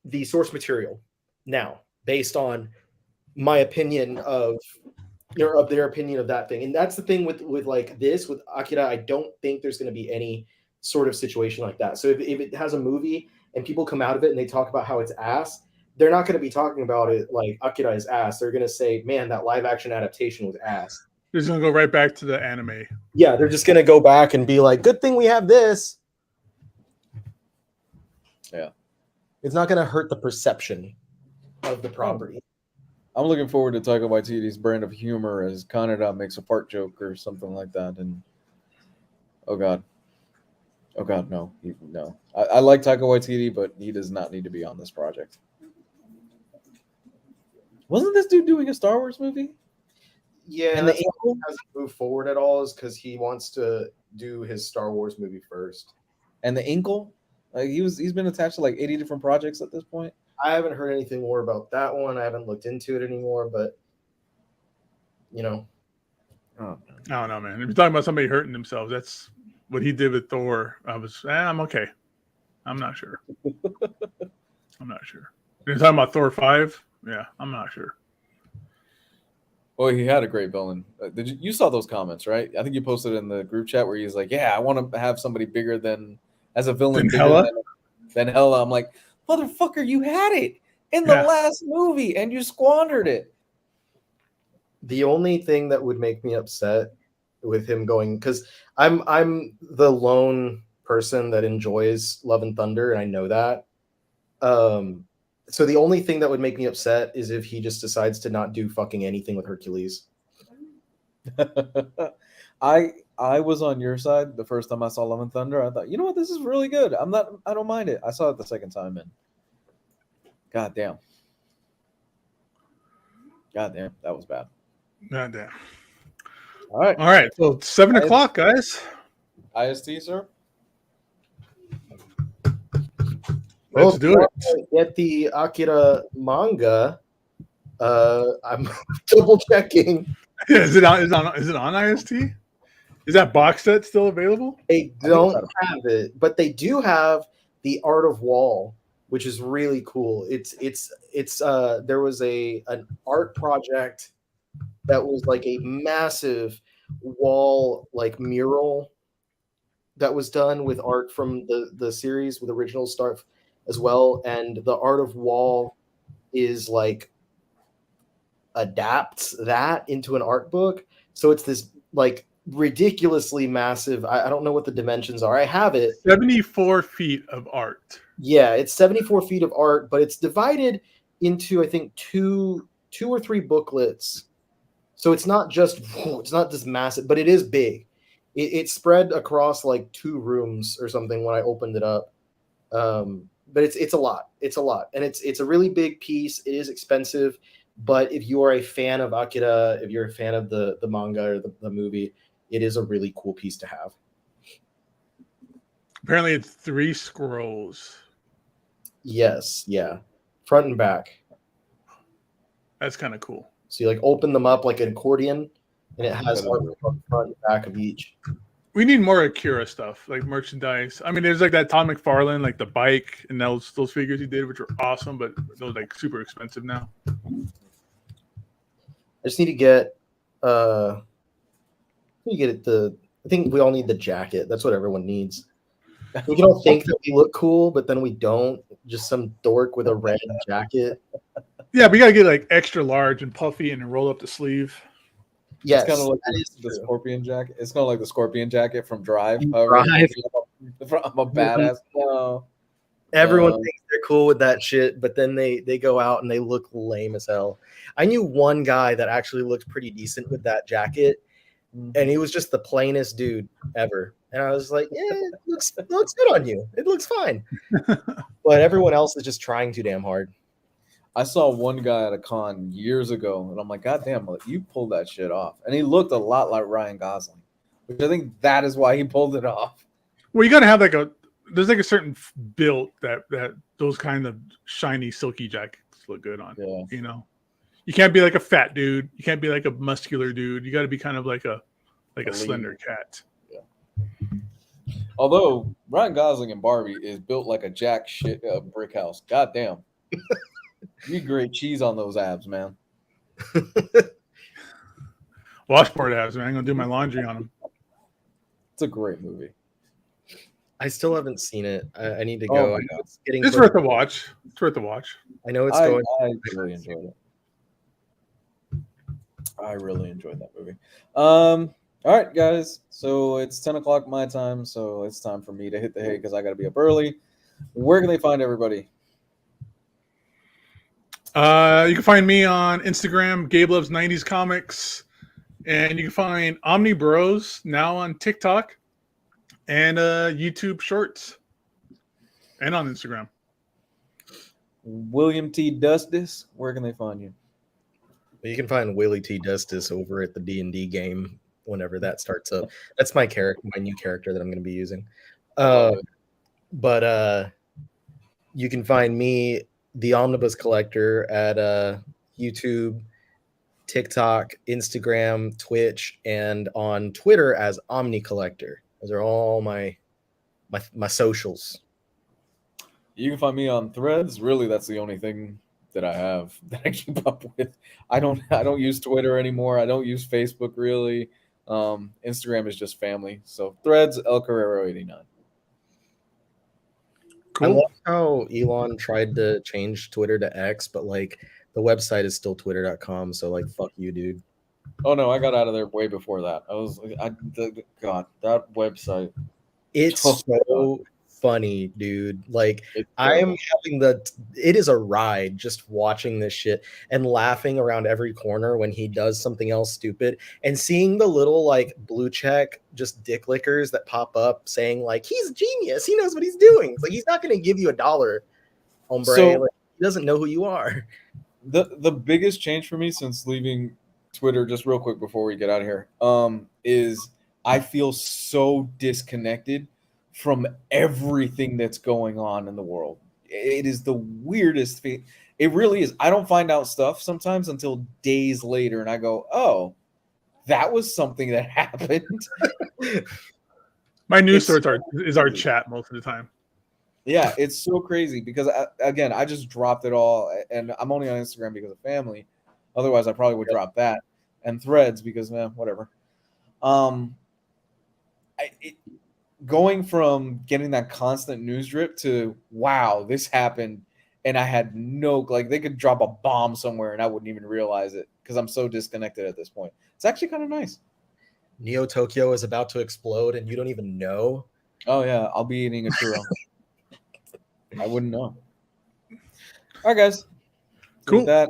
the source material now based on my opinion of their opinion of that thing. And that's the thing with like this, with Akira, I don't think there's going to be any sort of situation like that. So if it has a movie and people come out of it and they talk about how it's ass, they're not going to be talking about it like Akira is ass. They're going to say, man, that live action adaptation was ass. They're just going to go right back to the anime. Yeah, they're just going to go back and be like, good thing we have this. Yeah. It's not going to hurt the perception of the property. I'm looking forward to Taika Waititi's brand of humor as Kaneda makes a fart joke or something like that. And oh God, no, no. I like Taika Waititi, but he does not need to be on this project. Wasn't this dude doing a Star Wars movie? Yeah, and the Inkle hasn't moved forward at all is because he wants to do his Star Wars movie first. And the Inkle, like he's been attached to like 80 different projects at this point. I haven't heard anything more about that one. I haven't looked into it anymore, but you know. Oh, I don't know, man. If you're talking about somebody hurting themselves, that's what he did with Thor. I'm okay. I'm not sure. I'm not sure. You're talking about Thor 5? Yeah, I'm not sure. Well, he had a great villain. You saw those comments, right? I think you posted in the group chat where he's like, "Yeah, I want to have somebody bigger than as a villain than Hela." I'm like, motherfucker, you had it in the last movie and you squandered it. The only thing that would make me upset with him going, because I'm the lone person that enjoys Love and Thunder, and I know that. So the only thing that would make me upset is if he just decides to not do fucking anything with Hercules. I was on your side the first time I saw Love and Thunder. I thought, you know what, this is really good. I don't mind it. I saw it the second time and God damn, that was bad. God damn. All right. So it's 7 o'clock, guys. IST, sir. Let's do it. Get the Akira manga. I'm double checking. Yeah, is it on IST? Is that box set still available? They don't have it, but they do have the Art of Wall, which is really cool. It's there was an art project that was like a massive wall, like mural, that was done with art from the series with original stuff as well. And the Art of Wall is like adapts that into an art book. So it's this like ridiculously massive. I don't know what the dimensions are. I have it. 74 feet of art. Yeah, it's 74 feet of art, but it's divided into, I think, two or three booklets. So it's not just massive, but it is big. It spread across like 2 rooms or something when I opened it up. But it's a lot. It's a lot, and it's a really big piece. It is expensive, But if you are a fan of Akira, if you're a fan of the manga or the movie, it is a really cool piece to have. Apparently, it's 3 scrolls. Yes, yeah, front and back. That's kind of cool. So you like open them up like an accordion, and it has art on the front and back of each. We need more Akira stuff, like merchandise. I mean, there's like that Tom McFarlane, like the bike and those figures he did, which were awesome, but those like super expensive now. I just need to get I think we all need the jacket. That's what everyone needs. We can all think that we look cool, but then we don't. Just some dork with a red jacket. Yeah, we gotta get like extra large and puffy and roll up the sleeve. Yes, it's kind of like the Scorpion jacket. It's kind of like the Scorpion jacket from Drive. I'm a badass. No. Everyone thinks they're cool with that shit, but then they go out and they look lame as hell. I knew one guy that actually looked pretty decent with that jacket, and he was just the plainest dude ever. And I was like, yeah, it looks good on you. It looks fine. But everyone else is just trying too damn hard. I saw one guy at a con years ago, and I'm like, God damn, you pulled that shit off. And he looked a lot like Ryan Gosling, which I think that is why he pulled it off. Well, you got to have there's like a certain build that those kind of shiny, silky jackets look good on. Yeah. You know, you can't be like a fat dude. You can't be like a muscular dude. You got to be kind of like a slender cat. Yeah. Although Ryan Gosling and Barbie is built like a jack shit brick house. God damn. You grate cheese on those abs, man. Washboard abs, man. I'm gonna do my laundry on them. It's a great movie. I still haven't seen it. I need to go. It's worth a watch. It's worth a watch. I know it's going. I really enjoyed it. I really enjoyed that movie. All right, guys. So it's 10 o'clock my time, so it's time for me to hit the hay because I got to be up early. Where can they find everybody? You can find me on Instagram, Gabe Loves 90s Comics, and you can find Omnibros now on TikTok and YouTube Shorts, and on Instagram. William T. Dustis, where can they find you? You can find Willie T. Dustis over at the D&D game whenever that starts up. That's my new character that I'm going to be using. But you can find me, the Omnibus Collector, at YouTube, TikTok, Instagram, Twitch, and on Twitter as Omni Collector. Those are all my socials. You can find me on Threads. Really, that's the only thing that I have that I keep up with. I don't use Twitter anymore. I don't use Facebook really. Instagram is just family. So Threads, El Carrero 89. Cool. I love how Elon tried to change Twitter to X, but like the website is still twitter.com. So like, fuck you, dude. Oh no, I got out of there way before that. God, that website. It's so funny, dude. Like I am having it is a ride just watching this shit and laughing around every corner when he does something else stupid and seeing the little like blue check just dick lickers that pop up saying like he's a genius, he knows what he's doing. It's like he's not going to give you $1, hombre. So, like, he doesn't know who you are. The biggest change for me since leaving Twitter, just real quick before we get out of here, is I feel so disconnected from everything that's going on in the world. It is the weirdest thing. It really is. I don't find out stuff sometimes until days later, and I go, "Oh, that was something that happened." My news source is our chat most of the time. Yeah, it's so crazy because I just dropped it all, and I'm only on Instagram because of family. Otherwise, I probably would drop that and Threads because whatever. Going from getting that constant news drip to wow, this happened, and I had they could drop a bomb somewhere and I wouldn't even realize it because I'm so disconnected at this point. It's actually kind of nice. Neo Tokyo is about to explode and you don't even know. Oh yeah, I'll be eating a churro. I wouldn't know. All right, guys. Cool. With that,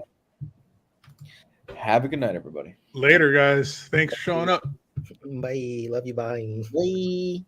have a good night, everybody. Later, guys. Thanks for showing up. Bye. Love you. Bye. Bye.